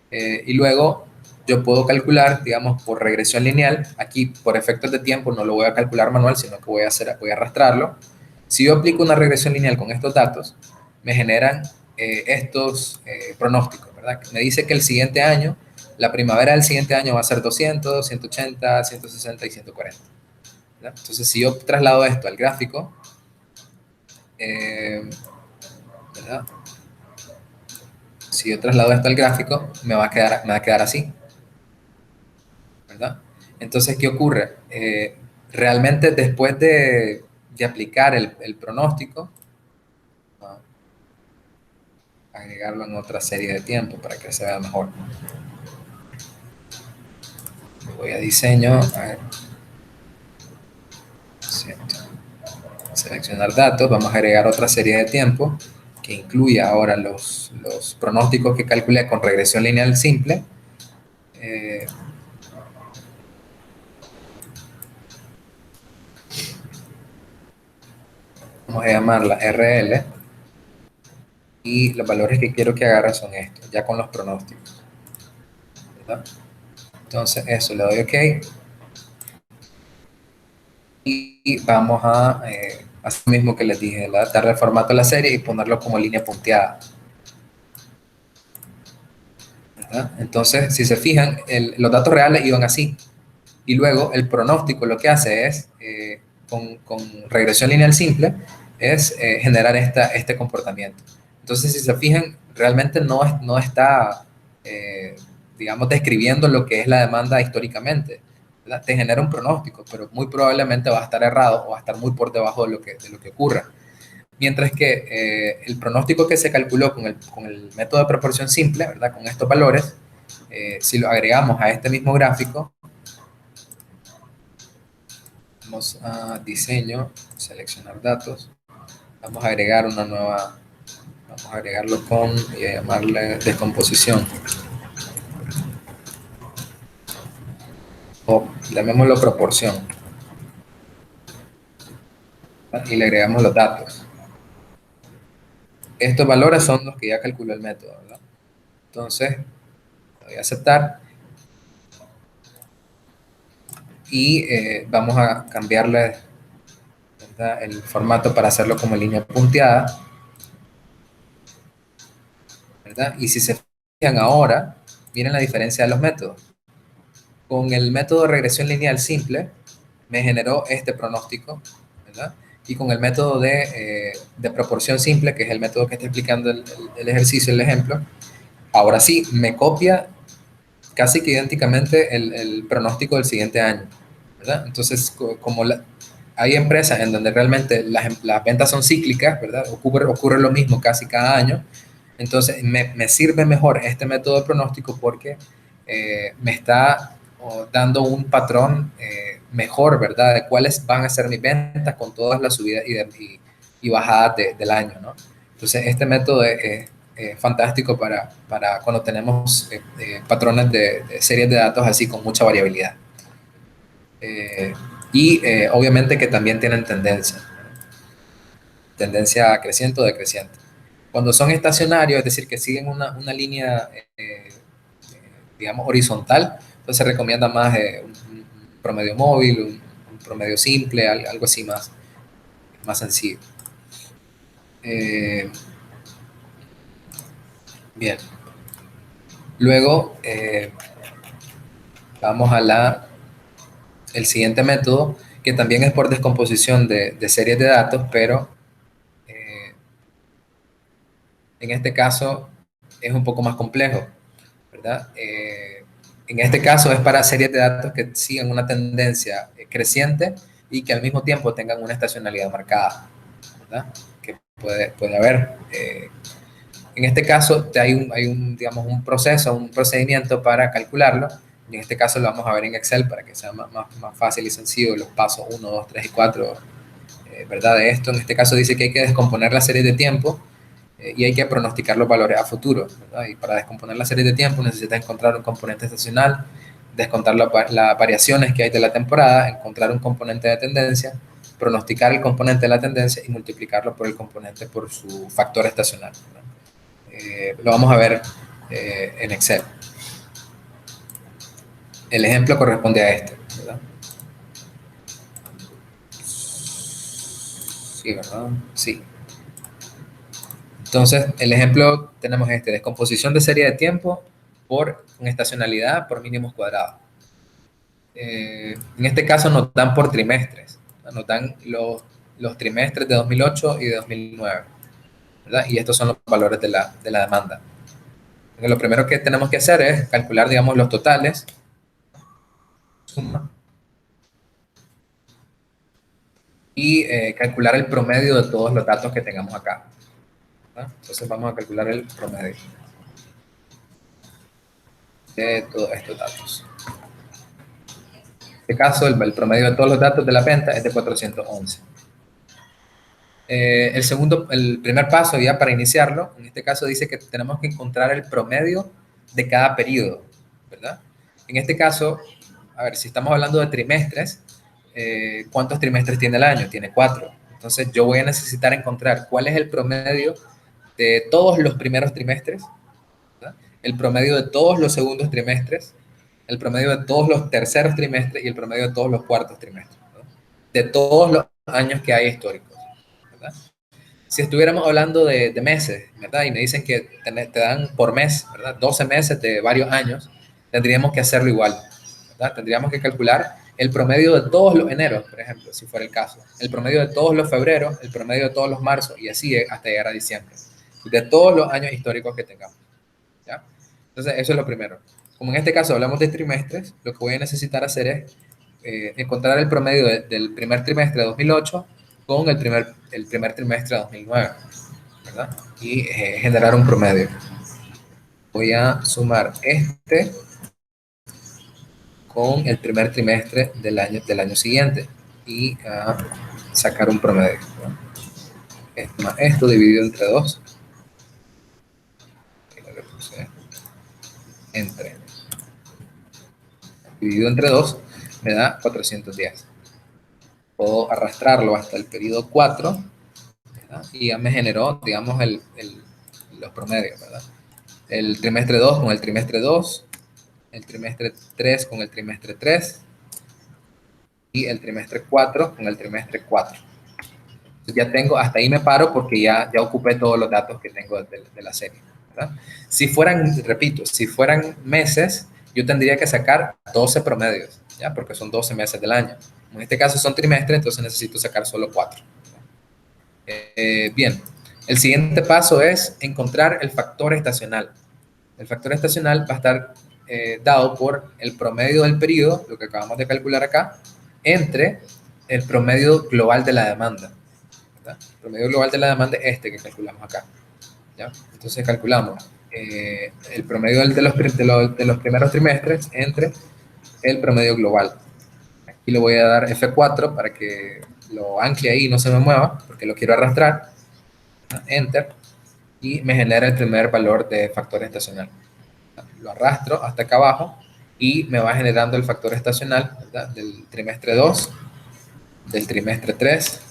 Y luego yo puedo calcular, digamos, por regresión lineal. Aquí, por efectos de tiempo, no lo voy a calcular manual, sino que voy a arrastrarlo. Si yo aplico una regresión lineal con estos datos, me generan estos pronósticos, ¿verdad? Me dice que el siguiente año, la primavera del siguiente año va a ser 200, 180, 160 y 140. ¿Verdad? Entonces, si yo traslado esto al gráfico, ¿verdad? Si yo traslado esto al gráfico, me va a quedar así, ¿verdad? Entonces, ¿qué ocurre? Realmente después de aplicar el pronóstico, agregarlo en otra serie de tiempo para que se vea mejor. Voy a diseño, a ver, seleccionar datos, vamos a agregar otra serie de tiempo que incluye ahora los pronósticos que calculé con regresión lineal simple. Vamos a llamarla RL y los valores que quiero que agarre son estos, ya con los pronósticos, ¿verdad? Entonces eso, le doy OK y vamos a hacer lo mismo que les dije, darle el formato a la serie y ponerlo como línea punteada, ¿verdad? Entonces, si se fijan, los datos reales iban así y luego el pronóstico lo que hace es, con regresión lineal simple, es generar este comportamiento. Entonces, si se fijan, realmente no está, digamos, describiendo lo que es la demanda históricamente, ¿verdad? Te genera un pronóstico, pero muy probablemente va a estar errado o va a estar muy por debajo de lo que ocurra. Mientras que el pronóstico que se calculó con el método de proporción simple, ¿verdad? Con estos valores, si lo agregamos a este mismo gráfico, vamos a diseño, seleccionar datos, vamos a agregar a agregarlo con, y a llamarle descomposición. O llamémoslo proporción. Y le agregamos los datos. Estos valores son los que ya calculó el método, ¿verdad? Entonces, voy a aceptar y vamos a cambiarle, ¿verdad?, el formato para hacerlo como línea punteada, ¿verdad? Y si se fijan ahora, miren la diferencia de los métodos. Con el método de regresión lineal simple, me generó este pronóstico, ¿verdad? Y con el método de proporción simple, que es el método que está explicando el ejercicio, el ejemplo, ahora sí, me copia casi que idénticamente el pronóstico del siguiente año, ¿verdad? Entonces, como hay empresas en donde realmente las ventas son cíclicas, ¿verdad? Ocurre lo mismo casi cada año, entonces me sirve mejor este método de pronóstico porque me está dando un patrón mejor, ¿verdad? De cuáles van a ser mis ventas con todas las subidas y bajadas del año, ¿no? Entonces, este método es fantástico para cuando tenemos patrones de series de datos así con mucha variabilidad. Obviamente que también tienen tendencia creciente o decreciente. Cuando son estacionarios, es decir, que siguen una línea, digamos, horizontal, entonces se recomienda más un promedio móvil, un promedio simple, algo así más sencillo. Bien. Luego, vamos a el siguiente método, que también es por descomposición de series de datos, pero en este caso es un poco más complejo, ¿verdad? En este caso es para series de datos que sigan una tendencia creciente y que al mismo tiempo tengan una estacionalidad marcada, ¿verdad? Que puede haber. En este caso digamos, un proceso, un procedimiento para calcularlo. Y en este caso lo vamos a ver en Excel para que sea más fácil y sencillo los pasos 1, 2, 3 y 4, ¿verdad? De esto, en este caso dice que hay que descomponer la serie de tiempo y hay que pronosticar los valores a futuro, ¿verdad? Y para descomponer la serie de tiempo necesitas encontrar un componente estacional, descontar las variaciones que hay de la temporada, encontrar un componente de tendencia, pronosticar el componente de la tendencia y multiplicarlo por el componente por su factor estacional, ¿verdad? Lo vamos a ver en Excel. El ejemplo corresponde a este, ¿verdad? Sí, ¿verdad? Sí. Entonces, el ejemplo tenemos este, descomposición de serie de tiempo por estacionalidad por mínimos cuadrados. En este caso nos dan por trimestres, nos dan los trimestres de 2008 y de 2009, ¿verdad? Y estos son los valores de la demanda. Entonces, lo primero que tenemos que hacer es calcular, digamos, los totales, suma, y calcular el promedio de todos los datos que tengamos acá, ¿verdad? Entonces vamos a calcular el promedio de todos estos datos. En este caso, el promedio de todos los datos de la venta es de 411. El primer paso ya para iniciarlo, en este caso dice que tenemos que encontrar el promedio de cada periodo, ¿verdad? En este caso, a ver, si estamos hablando de trimestres, ¿cuántos trimestres tiene el año? Tiene 4. Entonces yo voy a necesitar encontrar cuál es el promedio de todos los primeros trimestres, ¿verdad? El promedio de todos los segundos trimestres, el promedio de todos los terceros trimestres y el promedio de todos los cuartos trimestres, ¿verdad? De todos los años que hay históricos, ¿verdad? Si estuviéramos hablando de meses, ¿verdad? Y me dicen que te dan por mes, ¿verdad? 12 meses de varios años, tendríamos que hacerlo igual, ¿verdad? Tendríamos que calcular el promedio de todos los eneros, por ejemplo, si fuera el caso, el promedio de todos los febreros, el promedio de todos los marzos y así hasta llegar a diciembre, de todos los años históricos que tengamos, ¿ya? Entonces, eso es lo primero. Como en este caso hablamos de trimestres, lo que voy a necesitar hacer es encontrar el promedio del primer trimestre de 2008 con el primer trimestre de 2009, ¿verdad? Y generar un promedio. Voy a sumar este con el primer trimestre del año siguiente y sacar un promedio, ¿no? Esto dividido entre 2 entre, dividido entre 2, me da 410. Puedo arrastrarlo hasta el periodo 4, ¿verdad? Y ya me generó, digamos, los promedios, ¿verdad? El trimestre 2 con el trimestre 2, el trimestre 3 con el trimestre 3 y el trimestre 4 con el trimestre 4. Entonces ya tengo, hasta ahí me paro porque ya ocupé todos los datos que tengo de la serie, ¿verdad? Si fueran, repito, si fueran meses, yo tendría que sacar 12 promedios, ¿ya? Porque son 12 meses del año. En este caso son trimestres, entonces necesito sacar solo 4. Bien, el siguiente paso es encontrar el factor estacional. El factor estacional va a estar dado por el promedio del periodo, lo que acabamos de calcular acá, entre el promedio global de la demanda, ¿verdad? El promedio global de la demanda es este que calculamos acá, ¿ya? Entonces calculamos el promedio de los primeros trimestres entre el promedio global. Aquí le voy a dar F4 para que lo ancle ahí y no se me mueva, porque lo quiero arrastrar. Enter, y me genera el primer valor de factor estacional. Lo arrastro hasta acá abajo y me va generando el factor estacional, ¿verdad? Del trimestre 2, del trimestre 3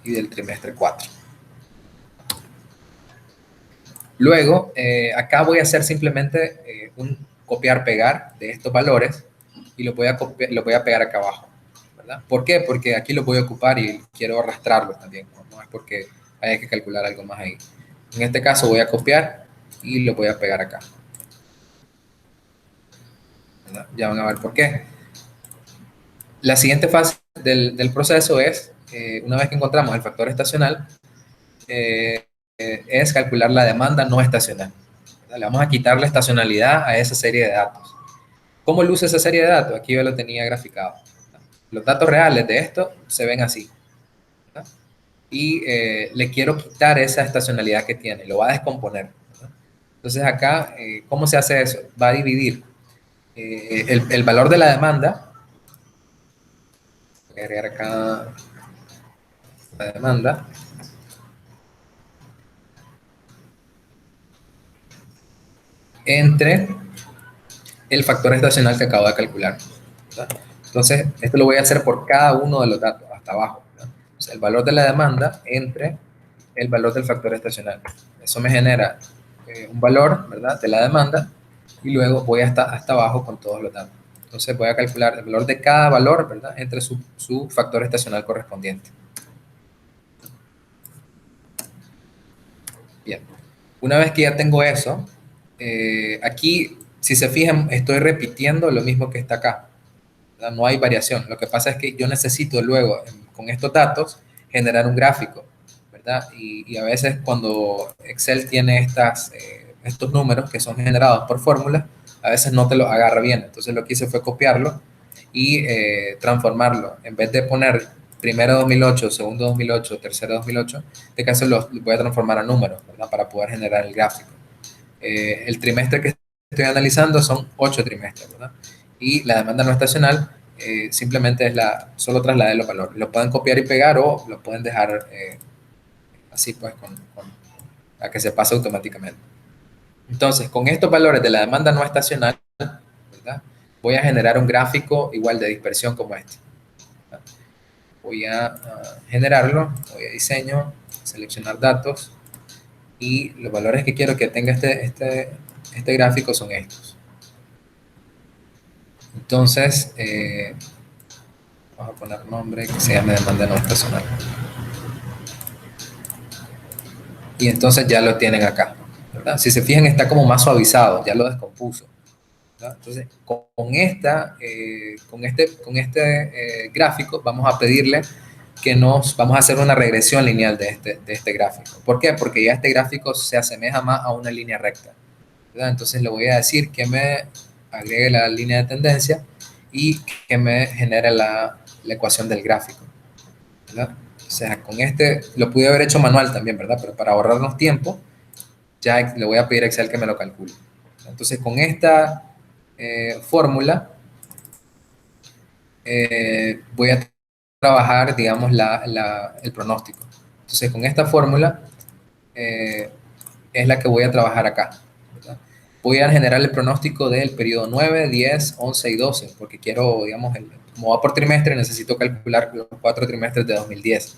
y del trimestre 4. Luego, acá voy a hacer simplemente un copiar-pegar de estos valores y lo voy a pegar acá abajo, ¿verdad? ¿Por qué? Porque aquí lo voy a ocupar y quiero arrastrarlo también, no es porque haya que calcular algo más ahí. En este caso voy a copiar y lo voy a pegar acá, ¿verdad? Ya van a ver por qué. La siguiente fase del proceso es, una vez que encontramos el factor estacional, es calcular la demanda no estacional. ¿Verdad? Le vamos a quitar la estacionalidad a esa serie de datos. ¿Cómo luce esa serie de datos? Aquí yo lo tenía graficado. Los datos reales de esto se ven así, ¿verdad? Y le quiero quitar esa estacionalidad que tiene, lo va a descomponer, ¿verdad? Entonces acá, ¿cómo se hace eso? Va a dividir el valor de la demanda, voy a agregar acá la demanda, entre el factor estacional que acabo de calcular, ¿verdad? Entonces, esto lo voy a hacer por cada uno de los datos, hasta abajo, ¿verdad? O sea, el valor de la demanda entre el valor del factor estacional. Eso me genera un valor, ¿verdad?, de la demanda, y luego voy hasta abajo con todos los datos. Entonces voy a calcular el valor de cada valor, ¿verdad?, entre su factor estacional correspondiente. Bien. Una vez que ya tengo eso, aquí, si se fijan, estoy repitiendo lo mismo que está acá, ¿verdad? No hay variación. Lo que pasa es que yo necesito luego, con estos datos, generar un gráfico, ¿verdad? Y a veces cuando Excel tiene estos números que son generados por fórmulas, a veces no te los agarra bien. Entonces lo que hice fue copiarlo y transformarlo. En vez de poner primero 2008, segundo 2008, tercero 2008, en este caso los voy a transformar a números, ¿verdad?, para poder generar el gráfico. El trimestre que estoy analizando son 8 trimestres, ¿verdad? Y la demanda no estacional simplemente es solo trasladar los valores. Lo pueden copiar y pegar o lo pueden dejar así, pues, a que se pase automáticamente. Entonces, con estos valores de la demanda no estacional, ¿verdad?, voy a generar un gráfico igual de dispersión como este, ¿verdad? Voy a generarlo, voy a diseño, seleccionar datos, y los valores que quiero que tenga este gráfico son estos. Entonces, vamos a poner nombre que se llame demanda no estacional. Y entonces ya lo tienen acá, ¿verdad? Si se fijan, está como más suavizado, ya lo descompuso, ¿verdad? Entonces, con este gráfico vamos a pedirle que vamos a hacer una regresión lineal de este gráfico. ¿Por qué? Porque ya este gráfico se asemeja más a una línea recta, ¿verdad? Entonces le voy a decir que me agregue la línea de tendencia y que me genere la ecuación del gráfico, ¿verdad? O sea, con lo pude haber hecho manual también, ¿verdad? Pero para ahorrarnos tiempo, ya le voy a pedir a Excel que me lo calcule. Entonces, con esta fórmula, voy a trabajar, digamos, el pronóstico. Entonces, con esta fórmula es la que voy a trabajar acá, ¿verdad? voy a generar el pronóstico del periodo 9, 10, 11 y 12, porque quiero, digamos, como va por trimestre, necesito calcular los 4 trimestres de 2010.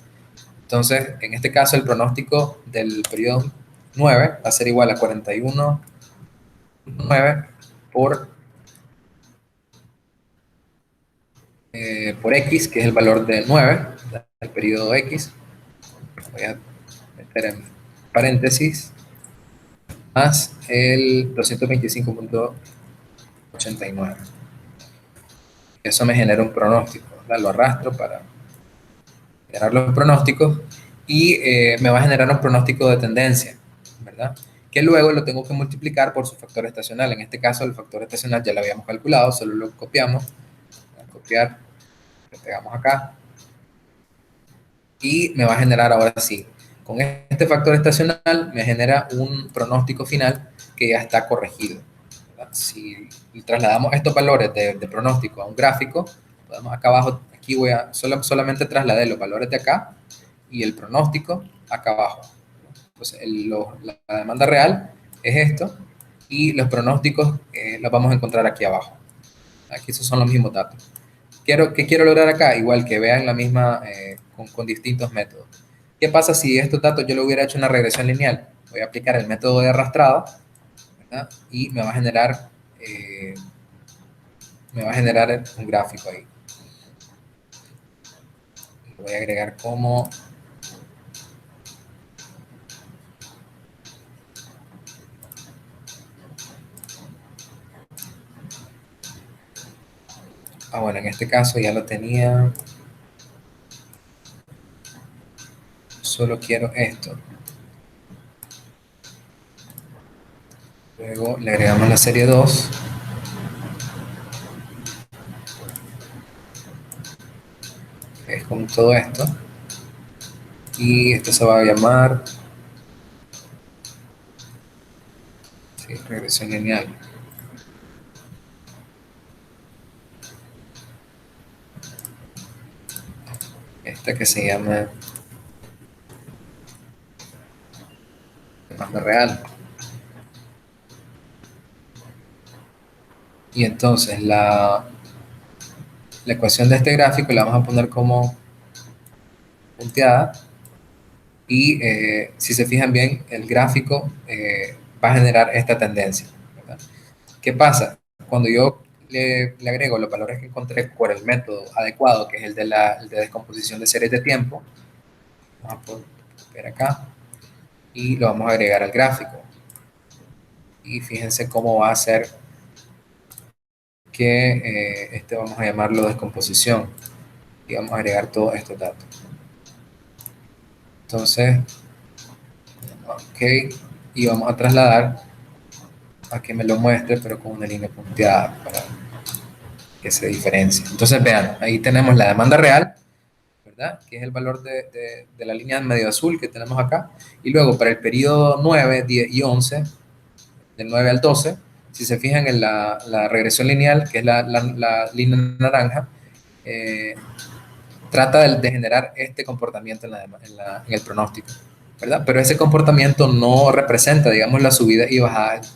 Entonces, en este caso, el pronóstico del periodo 9 va a ser igual a 41.9 por X, que es el valor del 9, del periodo X. Voy a meter en paréntesis, más el 225.89. Eso me genera un pronóstico, ¿verdad? Lo arrastro para generar los pronósticos y me va a generar un pronóstico de tendencia, ¿verdad? Que luego lo tengo que multiplicar por su factor estacional. En este caso, el factor estacional ya lo habíamos calculado, solo lo copiamos. Voy a copiar, lo pegamos acá y me va a generar ahora sí. Con este factor estacional me genera un pronóstico final que ya está corregido, ¿verdad? Si trasladamos estos valores de pronóstico a un gráfico, podemos acá abajo, aquí voy a solamente trasladar los valores de acá y el pronóstico acá abajo. Entonces, la demanda real es esto y los pronósticos los vamos a encontrar aquí abajo. Aquí esos son los mismos datos. ¿Qué quiero lograr acá? Igual que vean la misma con distintos métodos. ¿Qué pasa si estos datos yo lo hubiera hecho una regresión lineal? Voy a aplicar el método de arrastrado, ¿verdad? Y me va a generar un gráfico ahí. Lo voy a agregar como bueno, en este caso ya lo tenía. Solo quiero esto. Luego le agregamos la serie 2. Que es con todo esto. Y esto se va a llamar regresión lineal. Esta que se llama demanda real. Y entonces la ecuación de este gráfico la vamos a poner como punteada. Y si se fijan bien, el gráfico va a generar esta tendencia, ¿verdad? ¿Qué pasa? Cuando yo le agrego los valores que encontré por el método adecuado, que es el de descomposición de series de tiempo, vamos a ver acá, y lo vamos a agregar al gráfico. Y fíjense cómo va a ser que vamos a llamarlo descomposición. Y vamos a agregar todos estos datos. Entonces, ok, y vamos a trasladar a que me lo muestre, pero con una línea punteada para que se diferencie. Entonces, vean, ahí tenemos la demanda real, ¿verdad? Que es el valor de la línea medio azul que tenemos acá. Y luego, para el periodo 9, 10 y 11, del 9 al 12, si se fijan en la regresión lineal, que es la línea naranja, trata de generar este comportamiento en el pronóstico, ¿verdad? Pero ese comportamiento no representa, digamos, las subidas y bajadas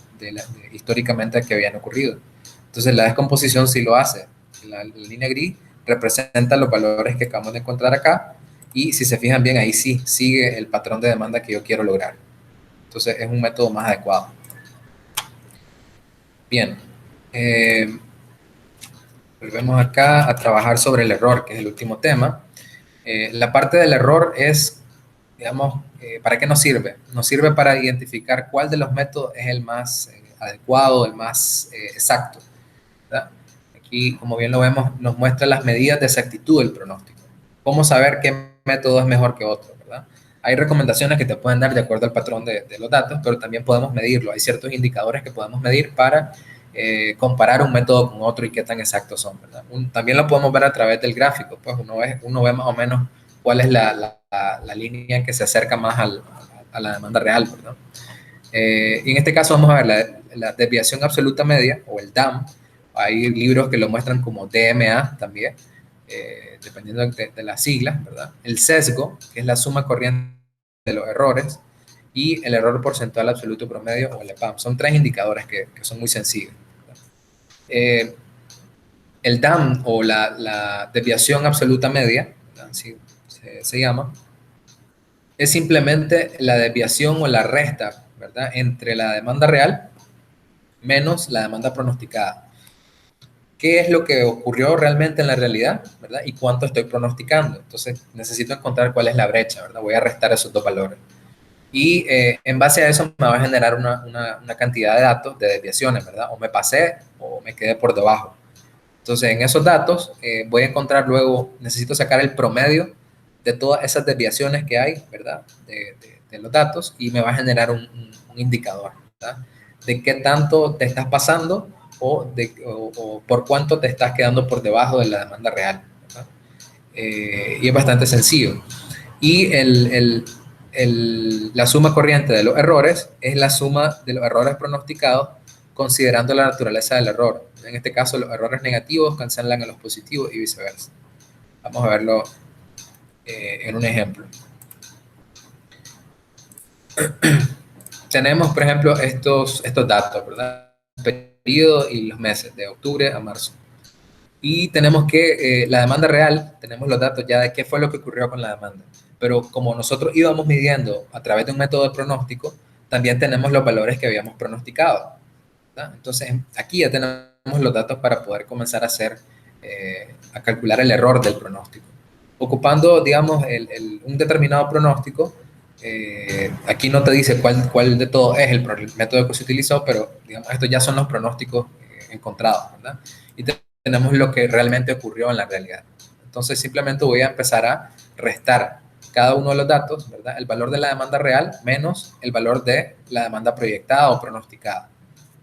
históricamente que habían ocurrido. Entonces la descomposición sí lo hace. La línea gris representa los valores que acabamos de encontrar acá y si se fijan bien ahí sí sigue el patrón de demanda que yo quiero lograr. Entonces es un método más adecuado. Bien. Volvemos acá a trabajar sobre el error, que es el último tema. La parte del error es, digamos, ¿para qué nos sirve? Nos sirve para identificar cuál de los métodos es el más adecuado, el más exacto, ¿verdad? Aquí, como bien lo vemos, nos muestra las medidas de exactitud del pronóstico. ¿Cómo saber qué método es mejor que otro, verdad? Hay recomendaciones que te pueden dar de acuerdo al patrón de los datos, pero también podemos medirlo. Hay ciertos indicadores que podemos medir para comparar un método con otro y qué tan exactos son, ¿verdad? También lo podemos ver a través del gráfico, pues uno ve más o menos cuál es la línea que se acerca más a la demanda real, ¿verdad? Y en este caso vamos a ver la desviación absoluta media, o el DAM. Hay libros que lo muestran como DMA también, dependiendo de las siglas, ¿verdad? El sesgo, que es la suma corriente de los errores, y el error porcentual absoluto promedio, o el EPAM. Son tres indicadores que son muy sencillos. El DAM, o la desviación absoluta media, así se llama, es simplemente la desviación o la resta, ¿verdad?, entre la demanda real menos la demanda pronosticada. ¿Qué es lo que ocurrió realmente en la realidad, ¿verdad?, y cuánto estoy pronosticando? Entonces, necesito encontrar cuál es la brecha, ¿verdad? Voy a restar esos dos valores. Y en base a eso me va a generar una cantidad de datos de desviaciones, ¿verdad? O me pasé o me quedé por debajo. Entonces, en esos datos voy a encontrar luego, necesito sacar el promedio de todas esas desviaciones que hay, ¿verdad?, de los datos, y me va a generar un indicador, ¿verdad?, de qué tanto te estás pasando o por cuánto te estás quedando por debajo de la demanda real, ¿verdad? Y es bastante sencillo. Y la suma corriente de los errores es la suma de los errores pronosticados considerando la naturaleza del error. En este caso, los errores negativos cancelan a los positivos y viceversa. Vamos a verlo en un ejemplo. Tenemos, por ejemplo, estos datos, ¿verdad? El periodo y los meses, de octubre a marzo. Y tenemos que la demanda real, tenemos los datos ya de qué fue lo que ocurrió con la demanda. Pero como nosotros íbamos midiendo a través de un método de pronóstico, también tenemos los valores que habíamos pronosticado, ¿verdad? Entonces, aquí ya tenemos los datos para poder comenzar a hacer, a calcular el error del pronóstico. Ocupando, digamos, un determinado pronóstico, aquí no te dice cuál de todo es el método que se utilizó, pero digamos, estos ya son los pronósticos encontrados, ¿verdad? Y tenemos lo que realmente ocurrió en la realidad. Entonces, simplemente voy a empezar a restar cada uno de los datos, ¿verdad?, el valor de la demanda real menos el valor de la demanda proyectada o pronosticada.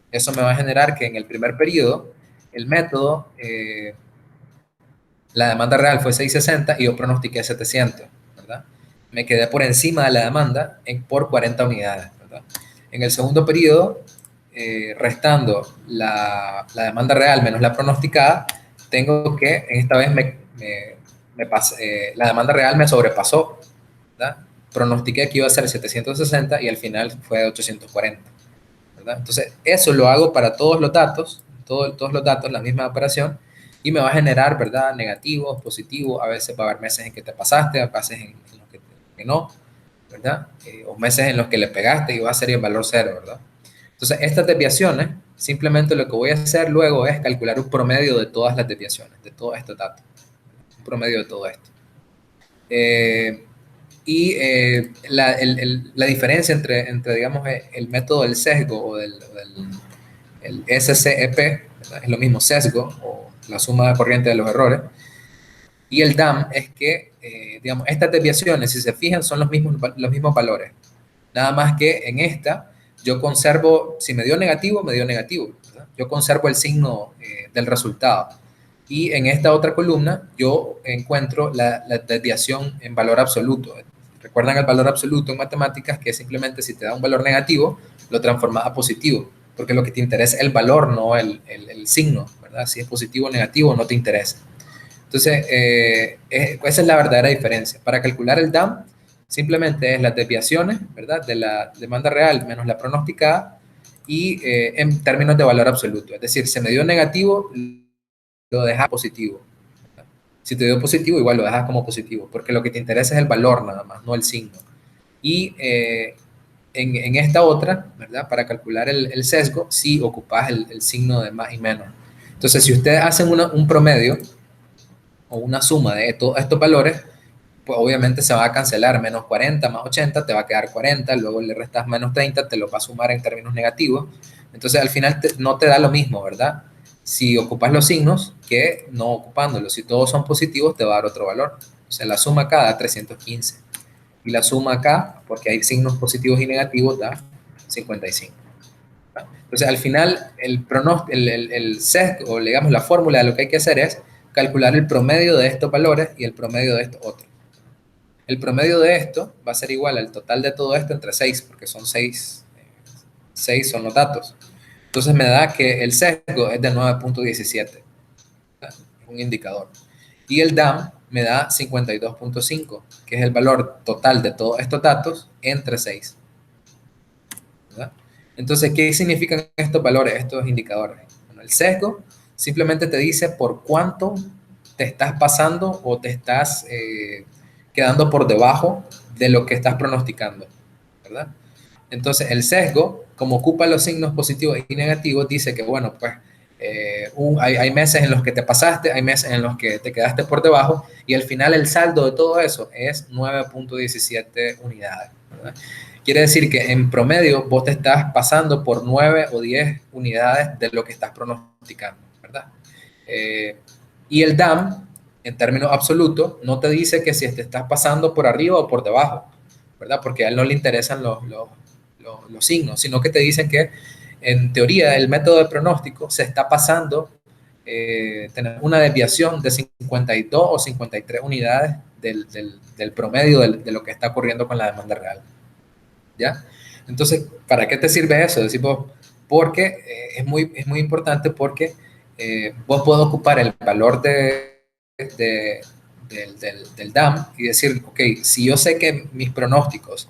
Eso me va a generar que en el primer periodo, el método, la demanda real fue 660 y yo pronostiqué 700, ¿verdad? Me quedé por encima de la demanda por 40 unidades, ¿verdad? En el segundo periodo, restando la demanda real menos la pronosticada, tengo que, en esta vez la demanda real me sobrepasó, ¿verdad? Pronostiqué que iba a ser 760 y al final fue 840, ¿verdad? Entonces, eso lo hago para todos los datos, todos los datos, la misma operación, y me va a generar, ¿verdad?, negativos, positivos. A veces va a haber meses en que te pasaste, a veces en los que no, ¿verdad? O meses en los que le pegaste y va a ser el valor cero, ¿verdad? Entonces, estas desviaciones, simplemente lo que voy a hacer luego es calcular un promedio de todas las desviaciones, de todos estos datos, un promedio de todo esto. La diferencia entre, digamos, el método del sesgo o el SCEP, ¿verdad?, es lo mismo, sesgo o la suma corriente de los errores, y el DAM es que, digamos, estas desviaciones, si se fijan, son los mismos valores. Nada más que en esta, yo conservo, si me dio negativo, me dio negativo, ¿verdad? Yo conservo el signo del resultado. Y en esta otra columna, yo encuentro la desviación en valor absoluto. Recuerdan el valor absoluto en matemáticas, que simplemente si te da un valor negativo, lo transformas a positivo, porque lo que te interesa es el valor, no el signo, ¿verdad? Si es positivo o negativo, no te interesa. Entonces, esa es la verdadera diferencia. Para calcular el DAM, simplemente es las desviaciones, ¿verdad?, de la demanda real menos la pronosticada, y en términos de valor absoluto. Es decir, si me dio negativo, lo dejas positivo. Si te dio positivo, igual lo dejas como positivo, porque lo que te interesa es el valor nada más, no el signo. Y en esta otra, ¿verdad?, para calcular el sesgo, sí ocupas el signo de más y menos. Entonces, si ustedes hacen un promedio o una suma de todos estos valores, pues obviamente se va a cancelar. Menos 40 más 80 te va a quedar 40, luego le restas menos 30, te lo va a sumar en términos negativos. Entonces al final no te da lo mismo, ¿verdad?, si ocupas los signos que no ocupándolos. Si todos son positivos, te va a dar otro valor. O sea, la suma acá da 315 y la suma acá, porque hay signos positivos y negativos, da 55. Entonces, al final, el sesgo, o digamos la fórmula de lo que hay que hacer es calcular el promedio de estos valores y el promedio de estos otros. El promedio de esto va a ser igual al total de todo esto entre 6, porque son 6, 6 son los datos. Entonces me da que el sesgo es de 9.17, un indicador. Y el DAM me da 52.5, que es el valor total de todos estos datos entre 6. ¿verdad? Entonces, ¿qué significan estos valores, estos indicadores? Bueno, el sesgo simplemente te dice por cuánto te estás pasando o te estás quedando por debajo de lo que estás pronosticando, ¿verdad? Entonces, el sesgo, como ocupa los signos positivos y negativos, dice que, bueno, pues hay meses en los que te pasaste, hay meses en los que te quedaste por debajo, y al final el saldo de todo eso es 9.17 unidades, ¿verdad? Quiere decir que en promedio vos te estás pasando por 9 o 10 unidades de lo que estás pronosticando, ¿verdad? Eh, y el DAM, en términos absolutos, no te dice que si te estás pasando por arriba o por debajo, ¿verdad? Porque a él no le interesan los signos, sino que te dicen que en teoría el método de pronóstico se está pasando, tener una desviación de 52 o 53 unidades del promedio de lo que está ocurriendo con la demanda real, ¿ya? Entonces, ¿para qué te sirve eso? Decimos, porque es muy importante porque vos podés ocupar el valor de, del DAM y decir, ok, si yo sé que mis pronósticos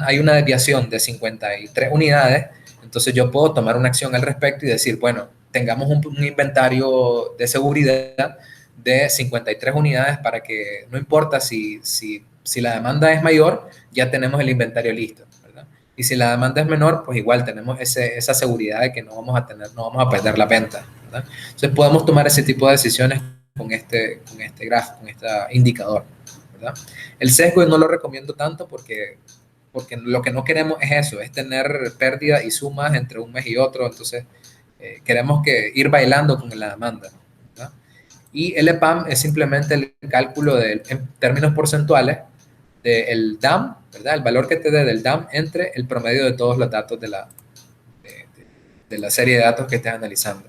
hay una desviación de 53 unidades, entonces yo puedo tomar una acción al respecto y decir, bueno, tengamos un inventario de seguridad de 53 unidades para que no importa si la demanda es mayor, ya tenemos el inventario listo, ¿verdad? Y si la demanda es menor, pues igual tenemos esa seguridad de que no vamos a perder la venta, ¿verdad? Entonces podemos tomar ese tipo de decisiones con este gráfico, con este indicador, ¿verdad? El sesgo no lo recomiendo tanto porque lo que no queremos es eso, es tener pérdidas y sumas entre un mes y otro, entonces queremos ir bailando con la demanda, ¿verdad? Y el EPAM es simplemente el cálculo en términos porcentuales del DAM, ¿verdad? El valor que te dé del DAM entre el promedio de todos los datos de la serie de datos que estés analizando.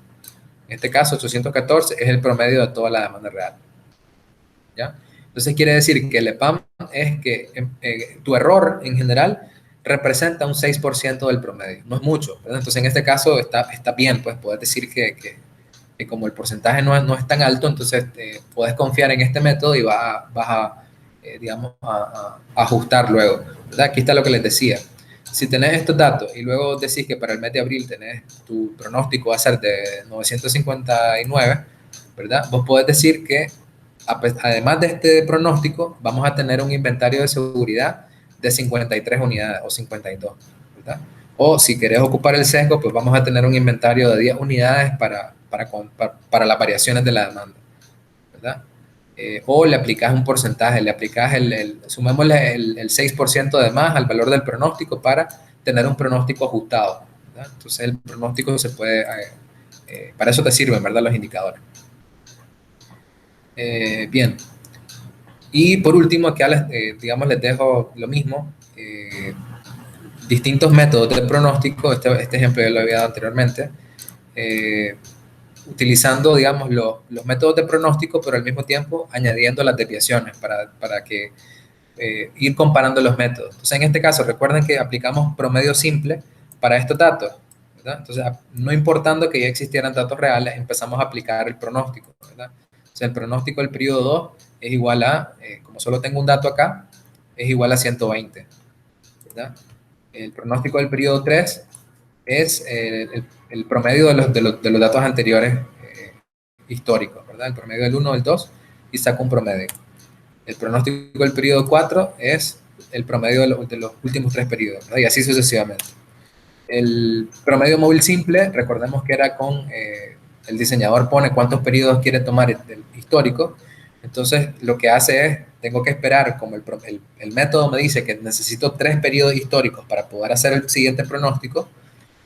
En este caso, 814 es el promedio de toda la demanda real, ¿ya? Entonces quiere decir que el EPAM es que tu error en general representa un 6% del promedio, no es mucho, ¿verdad? Entonces en este caso está bien, pues puedes decir que como el porcentaje no es tan alto, entonces puedes confiar en este método y vas a digamos, a ajustar luego, ¿verdad? Aquí está lo que les decía. Si tenés estos datos y luego decís que para el mes de abril tenés tu pronóstico va a ser de 959, ¿verdad? Vos podés decir que además de este pronóstico, vamos a tener un inventario de seguridad de 53 unidades o 52, ¿verdad? O si querés ocupar el sesgo, pues vamos a tener un inventario de 10 unidades para las variaciones de la demanda, ¿verdad? O le aplicas un porcentaje, le aplicas sumémosle el 6% de más al valor del pronóstico para tener un pronóstico ajustado, ¿verdad? Entonces el pronóstico se puede, para eso te sirven, ¿verdad? Los indicadores. Bien. Y por último, aquí digamos, les dejo lo mismo, distintos métodos de pronóstico, este ejemplo ya lo había dado anteriormente, eh, utilizando, digamos, los métodos de pronóstico, pero al mismo tiempo añadiendo las desviaciones para que ir comparando los métodos. Entonces, en este caso, recuerden que aplicamos promedio simple para estos datos, ¿verdad? Entonces, no importando que ya existieran datos reales, empezamos a aplicar el pronóstico, ¿verdad? O sea, el pronóstico del periodo 2 es igual a, como solo tengo un dato acá, es igual a 120, ¿verdad? El pronóstico del periodo 3 es el promedio de los datos anteriores históricos, ¿verdad? El promedio del 1 del 2 y saco un promedio. El pronóstico del periodo 4 es el promedio de los últimos 3 periodos, ¿verdad? Y así sucesivamente. El promedio móvil simple, recordemos que era el diseñador pone cuántos periodos quiere tomar el histórico, entonces lo que hace es, tengo que esperar, como el método me dice que necesito 3 periodos históricos para poder hacer el siguiente pronóstico,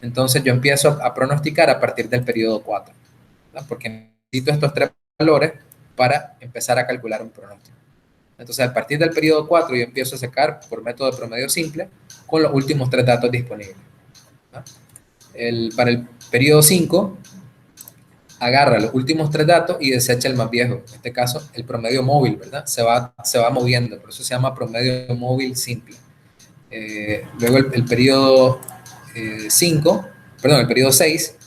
entonces yo empiezo a pronosticar a partir del periodo 4, ¿verdad? Porque necesito estos 3 valores para empezar a calcular un pronóstico. Entonces, a partir del periodo 4 yo empiezo a sacar por método de promedio simple con los últimos 3 datos disponibles, ¿no? Para el periodo 5, agarra los últimos 3 datos y desecha el más viejo. En este caso, el promedio móvil, ¿verdad? Se va moviendo, por eso se llama promedio móvil simple. Luego el periodo 5, perdón, el periodo 6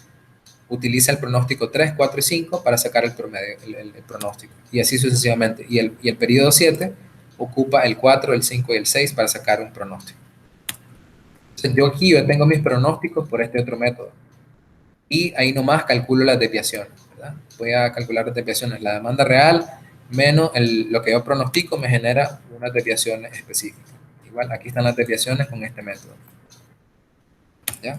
utiliza el pronóstico 3, 4 y 5 para sacar el promedio, el pronóstico. Y así sucesivamente. Y el periodo 7 ocupa el 4, el 5 y el 6 para sacar un pronóstico. Entonces, yo tengo mis pronósticos por este otro método. Y ahí nomás calculo las desviaciones, ¿verdad? Voy a calcular las desviaciones. La demanda real menos lo que yo pronostico me genera unas desviaciones específicas. Igual, aquí están las desviaciones con este método. ¿Ya?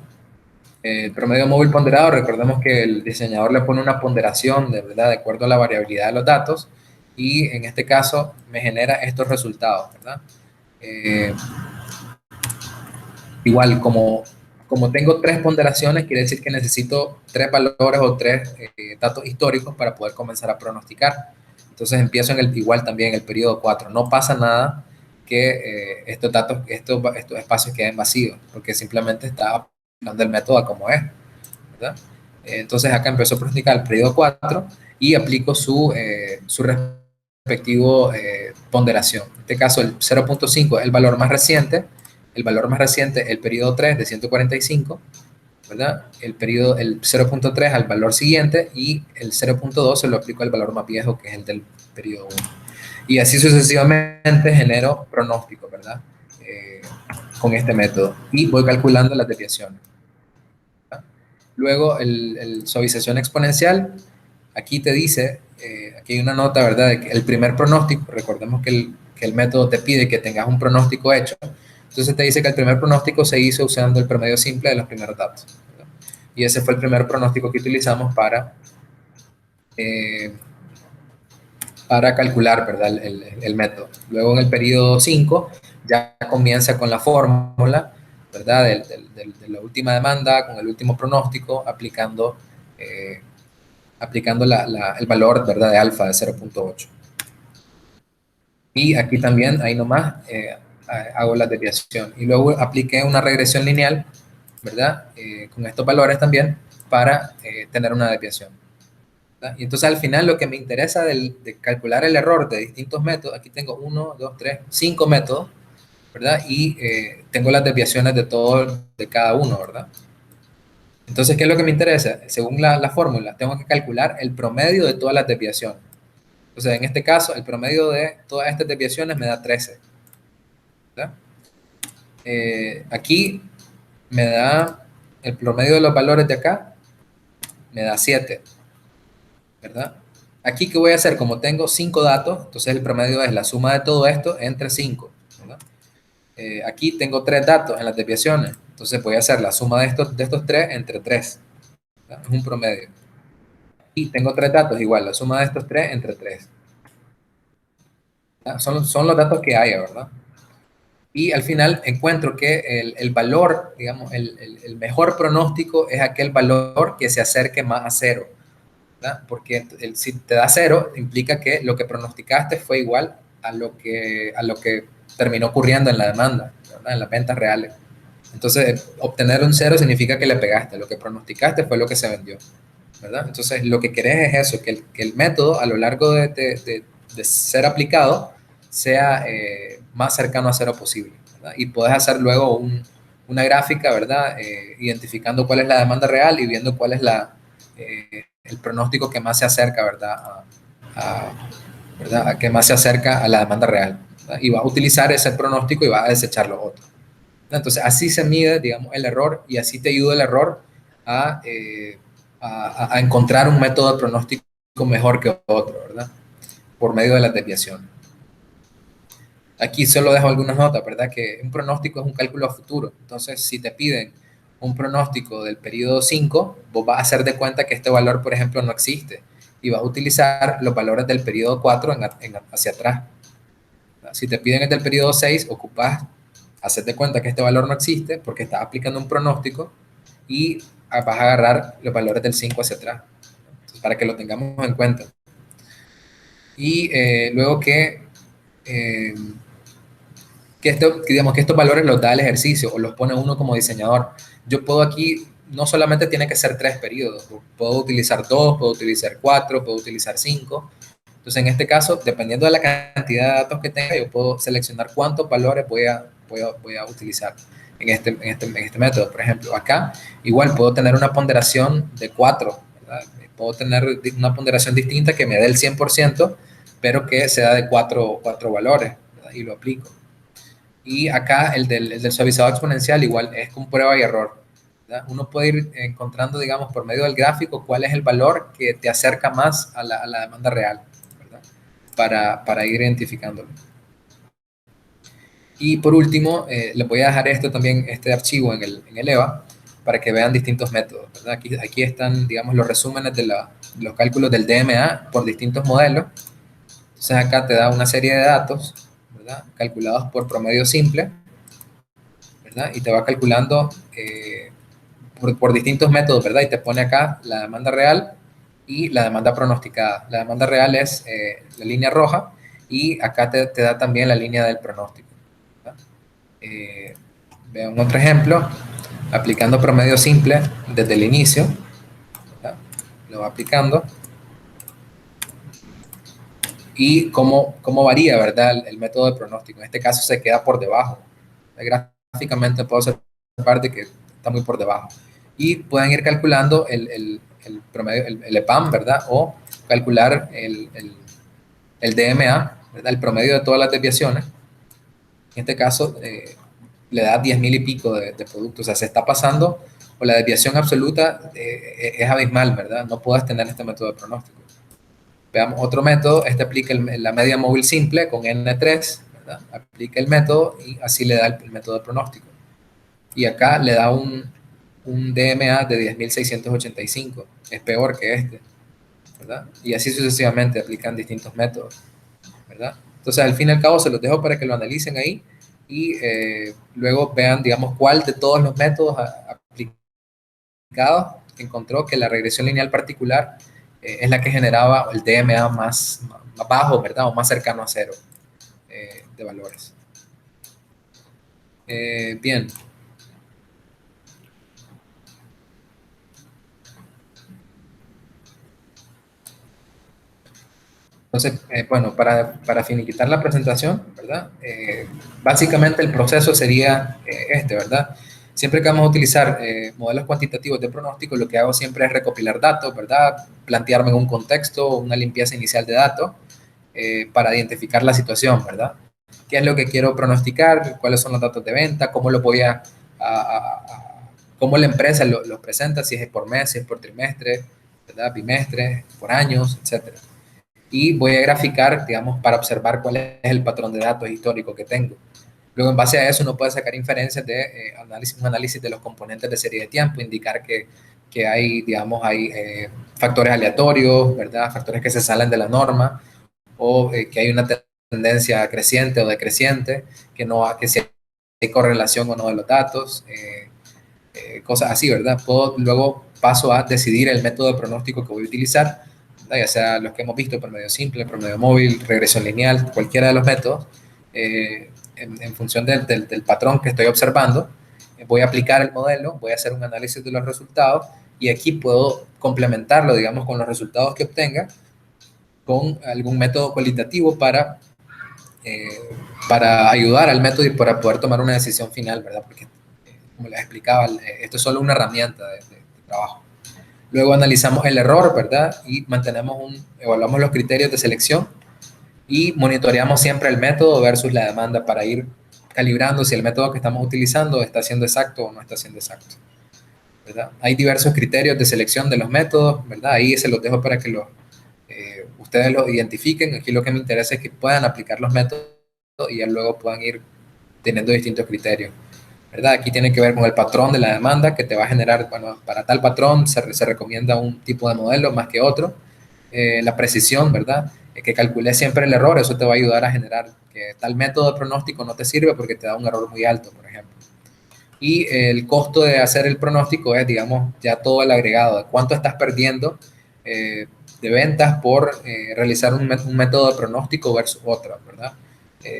El promedio móvil ponderado, recordemos que el diseñador le pone una ponderación de, ¿verdad? De acuerdo a la variabilidad de los datos, y en este caso me genera estos resultados, ¿verdad? Igual, como tengo tres ponderaciones, quiere decir que necesito tres valores o tres datos históricos para poder comenzar a pronosticar. Entonces empiezo igual también en el periodo 4. No pasa nada que estos datos, estos espacios queden vacíos, porque simplemente está aplicando el método como es, ¿verdad? Entonces acá empezó a pronosticar el periodo 4 y aplico su respectivo ponderación. En este caso, el 0.5 es el valor más reciente. El valor más reciente, el periodo 3 de 145, ¿verdad? El 0.3 al valor siguiente, y el 0.2 se lo aplico al valor más viejo, que es el del periodo 1. Y así sucesivamente genero pronósticos, ¿verdad? Con este método. Y voy calculando las desviaciones, ¿verdad? Luego, el suavización exponencial, aquí te dice, aquí hay una nota, ¿verdad? De que el primer pronóstico, recordemos que el método te pide que tengas un pronóstico hecho. Entonces te dice que el primer pronóstico se hizo usando el promedio simple de los primeros datos, ¿verdad? Y ese fue el primer pronóstico que utilizamos eh, para calcular, ¿verdad? El método. Luego en el periodo 5 ya comienza con la fórmula, ¿verdad? De la última demanda con el último pronóstico, aplicando el valor, ¿verdad? De alfa de 0.8. Y aquí también, ahí nomás, hago la desviación. Y luego apliqué una regresión lineal, ¿verdad? Con estos valores también, para tener una desviación, ¿verdad? Y entonces al final lo que me interesa de calcular el error de distintos métodos, aquí tengo 1, 2, 3, 5 métodos, ¿verdad? Y tengo las desviaciones de cada uno, ¿verdad? Entonces, ¿qué es lo que me interesa? Según la fórmula, tengo que calcular el promedio de todas las desviaciones. O sea, en este caso, el promedio de todas estas desviaciones me da 13, ¿verdad? Aquí me da el promedio de los valores de acá, me da 7, ¿verdad? Aquí, ¿qué voy a hacer? Como tengo 5 datos, entonces el promedio es la suma de todo esto entre 5, ¿verdad? Aquí tengo 3 datos en las desviaciones, entonces voy a hacer la suma de estos 3 entre 3, ¿verdad? Es un promedio. Y tengo 3 datos, igual, la suma de estos 3 entre 3. Son los datos que hay, ¿verdad? Y al final encuentro que el valor, digamos, el mejor pronóstico es aquel valor que se acerque más a cero, ¿verdad? Porque si te da cero, implica que lo que pronosticaste fue igual a lo que terminó ocurriendo en la demanda, ¿verdad? En las ventas reales. Entonces, obtener un cero significa que le pegaste, lo que pronosticaste fue lo que se vendió, ¿verdad? Entonces, lo que querés es eso, que el método a lo largo de ser aplicado sea más cercano a cero posible, ¿verdad? Y podés hacer luego una gráfica, ¿verdad? Identificando cuál es la demanda real y viendo cuál es el pronóstico que más se acerca, ¿verdad? ¿Verdad? A que más se acerca a la demanda real, ¿verdad? Y vas a utilizar ese pronóstico y vas a desechar los otros. Entonces, así se mide, digamos, el error, y así te ayuda el error a, eh, a encontrar un método de pronóstico mejor que otro, ¿verdad? Por medio de las desviaciones. Aquí solo dejo algunas notas, ¿verdad? Que un pronóstico es un cálculo a futuro. Entonces, si te piden un pronóstico del periodo 5, vos vas a hacer de cuenta que este valor, por ejemplo, no existe, y vas a utilizar los valores del periodo 4 hacia atrás. Si te piden el del periodo 6, ocupas hacer de cuenta que este valor no existe porque estás aplicando un pronóstico, y vas a agarrar los valores del 5 hacia atrás. Entonces, para que lo tengamos en cuenta. Y luego eh, digamos, que estos valores los da el ejercicio o los pone uno como diseñador. Yo puedo aquí, no solamente tiene que ser 3 periodos, puedo utilizar 2, puedo utilizar 4, puedo utilizar 5. Entonces, en este caso, dependiendo de la cantidad de datos que tenga, yo puedo seleccionar cuántos valores voy a utilizar en este método. Por ejemplo, acá igual puedo tener una ponderación de 4, ¿verdad? Puedo tener una ponderación distinta que me dé el 100%, pero que sea de 4 valores, ¿verdad? Y lo aplico. Y acá el del suavizado exponencial igual es con prueba y error, ¿verdad? Uno puede ir encontrando, digamos, por medio del gráfico cuál es el valor que te acerca más a la demanda real, ¿verdad? Para ir identificándolo. Y por último, les voy a dejar esto también, este archivo en el EVA, para que vean distintos métodos, ¿verdad? Aquí están, digamos, los resúmenes de los cálculos del DMA por distintos modelos. Entonces acá te da una serie de datos, ¿verdad? Calculados por promedio simple, ¿verdad? Y te va calculando por distintos métodos, ¿verdad? Y te pone acá la demanda real y la demanda pronosticada. La demanda real es la línea roja y acá te da también la línea del pronóstico. Vean otro ejemplo, aplicando promedio simple desde el inicio, ¿verdad? Lo va aplicando y cómo varía, ¿verdad? El método de pronóstico. En este caso se queda por debajo. Gráficamente puedo observar de que está muy por debajo. Y pueden ir calculando el promedio, el EPAM, ¿verdad? O calcular el DMA, ¿verdad? El promedio de todas las desviaciones. En este caso, le da 10.000 y pico de productos. O sea, se está pasando, o la desviación absoluta es abismal, ¿verdad? No puedes tener este método de pronóstico. Veamos otro método. Este aplica la media móvil simple con N3, ¿verdad? Aplica el método y así le da el método de pronóstico. Y acá le da un DMA de 10.685. Es peor que este, ¿verdad? Y así sucesivamente aplican distintos métodos, ¿verdad? Entonces, al fin y al cabo, se los dejo para que lo analicen ahí y luego vean, digamos, cuál de todos los métodos aplicados encontró que la regresión lineal particular es la que generaba el DMA más bajo, ¿verdad? O más cercano a cero de valores. Bien. Entonces, bueno, para finiquitar la presentación, ¿verdad? Básicamente el proceso sería este, ¿verdad? Siempre que vamos a utilizar modelos cuantitativos de pronóstico, lo que hago siempre es recopilar datos, ¿verdad? Plantearme en un contexto, una limpieza inicial de datos para identificar la situación, ¿verdad? ¿Qué es lo que quiero pronosticar? ¿Cuáles son los datos de venta? ¿Cómo los voy cómo la empresa los presenta? Si es por mes, si es por trimestre, ¿verdad? Bimestre, por años, etcétera. Y voy a graficar, digamos, para observar cuál es el patrón de datos histórico que tengo. Luego, en base a eso, uno puede sacar inferencias de un análisis de los componentes de serie de tiempo, indicar que hay, digamos, hay factores aleatorios, ¿verdad? Factores que se salen de la norma, o que hay una tendencia creciente o decreciente, que si hay correlación o no de los datos, cosas así, ¿verdad? Luego paso a decidir el método de pronóstico que voy a utilizar, ya sea los que hemos visto, promedio simple, promedio móvil, regresión lineal, cualquiera de los métodos, en función del patrón que estoy observando, voy a aplicar el modelo, voy a hacer un análisis de los resultados y aquí puedo complementarlo, digamos, con los resultados que obtenga con algún método cualitativo para ayudar al método y para poder tomar una decisión final, ¿verdad? Porque, como les explicaba, esto es solo una herramienta de trabajo. Luego analizamos el error, ¿verdad? Y evaluamos los criterios de selección y monitoreamos siempre el método versus la demanda para ir calibrando si el método que estamos utilizando está siendo exacto o no está siendo exacto, ¿verdad? Hay diversos criterios de selección de los métodos, ¿verdad? Ahí se los dejo para que ustedes los identifiquen. Aquí lo que me interesa es que puedan aplicar los métodos y ya luego puedan ir teniendo distintos criterios, ¿verdad? Aquí tiene que ver con el patrón de la demanda que te va a generar, bueno, para tal patrón se recomienda un tipo de modelo más que otro. La precisión, ¿verdad? Que calcules siempre el error, eso te va a ayudar a generar que tal método de pronóstico no te sirve porque te da un error muy alto, por ejemplo. Y el costo de hacer el pronóstico es, digamos, ya todo el agregado de cuánto estás perdiendo de ventas por realizar un método de pronóstico versus otro, ¿verdad?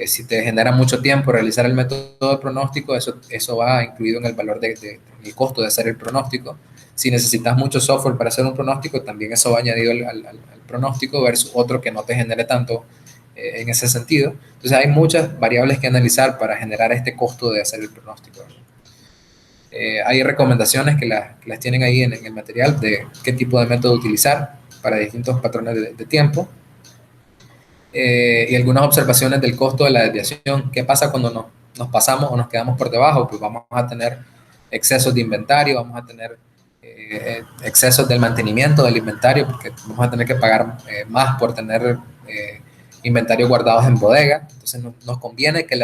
Si te genera mucho tiempo realizar el método de pronóstico, eso va incluido en el valor del costo de hacer el pronóstico. Si necesitas mucho software para hacer un pronóstico, también eso va añadido al pronóstico versus otro que no te genere tanto en ese sentido. Entonces hay muchas variables que analizar para generar este costo de hacer el pronóstico. Hay recomendaciones que las tienen ahí en el material de qué tipo de método utilizar para distintos patrones de tiempo. Y algunas observaciones del costo de la desviación. ¿Qué pasa cuando nos pasamos o nos quedamos por debajo, pues vamos a tener excesos de inventario, vamos a tener excesos del mantenimiento del inventario, porque vamos a tener que pagar más por tener inventarios guardados en bodega. Entonces nos conviene que,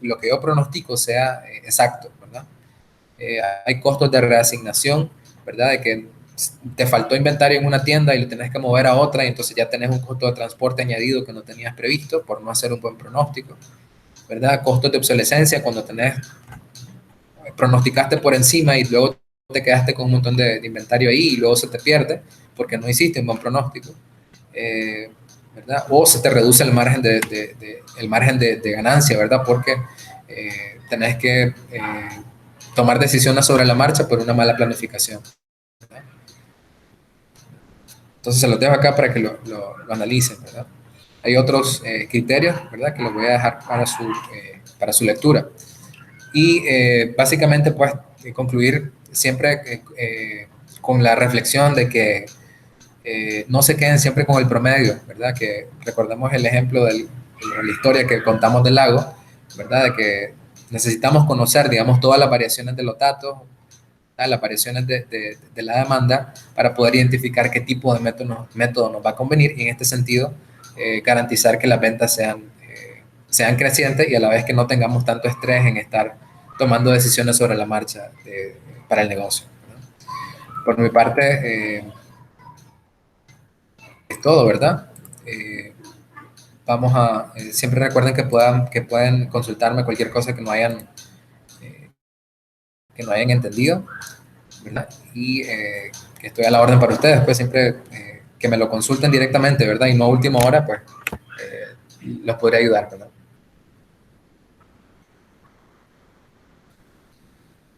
lo que yo pronostico sea exacto, ¿verdad? Hay costos de reasignación, ¿verdad? De que te faltó inventario en una tienda y lo tenés que mover a otra, y entonces ya tenés un costo de transporte añadido que no tenías previsto por no hacer un buen pronóstico, ¿verdad? Costos de obsolescencia cuando pronosticaste por encima y luego te quedaste con un montón de inventario ahí y luego se te pierde porque no hiciste un buen pronóstico, ¿verdad? O se te reduce el margen de ganancia, ¿verdad? Porque tenés que tomar decisiones sobre la marcha por una mala planificación, ¿verdad? Entonces se los dejo acá para que lo analicen, ¿verdad? Hay otros criterios, ¿verdad? Que los voy a dejar para su lectura. Y básicamente, pues, concluir siempre con la reflexión de que no se queden siempre con el promedio, ¿verdad? Que recordemos el ejemplo de la historia que contamos del lago, ¿verdad? De que necesitamos conocer, digamos, todas las variaciones de los datos, las variaciones de la demanda para poder identificar qué tipo de método nos va a convenir y en este sentido garantizar que las ventas sean crecientes y a la vez que no tengamos tanto estrés en estar tomando decisiones sobre la marcha para el negocio, ¿verdad? Por mi parte, es todo, ¿verdad? Siempre recuerden que pueden consultarme cualquier cosa eh, que no hayan entendido, ¿verdad? Y que estoy a la orden para ustedes, pues siempre que me lo consulten directamente, ¿verdad? Y no a última hora, pues los podré ayudar, ¿verdad?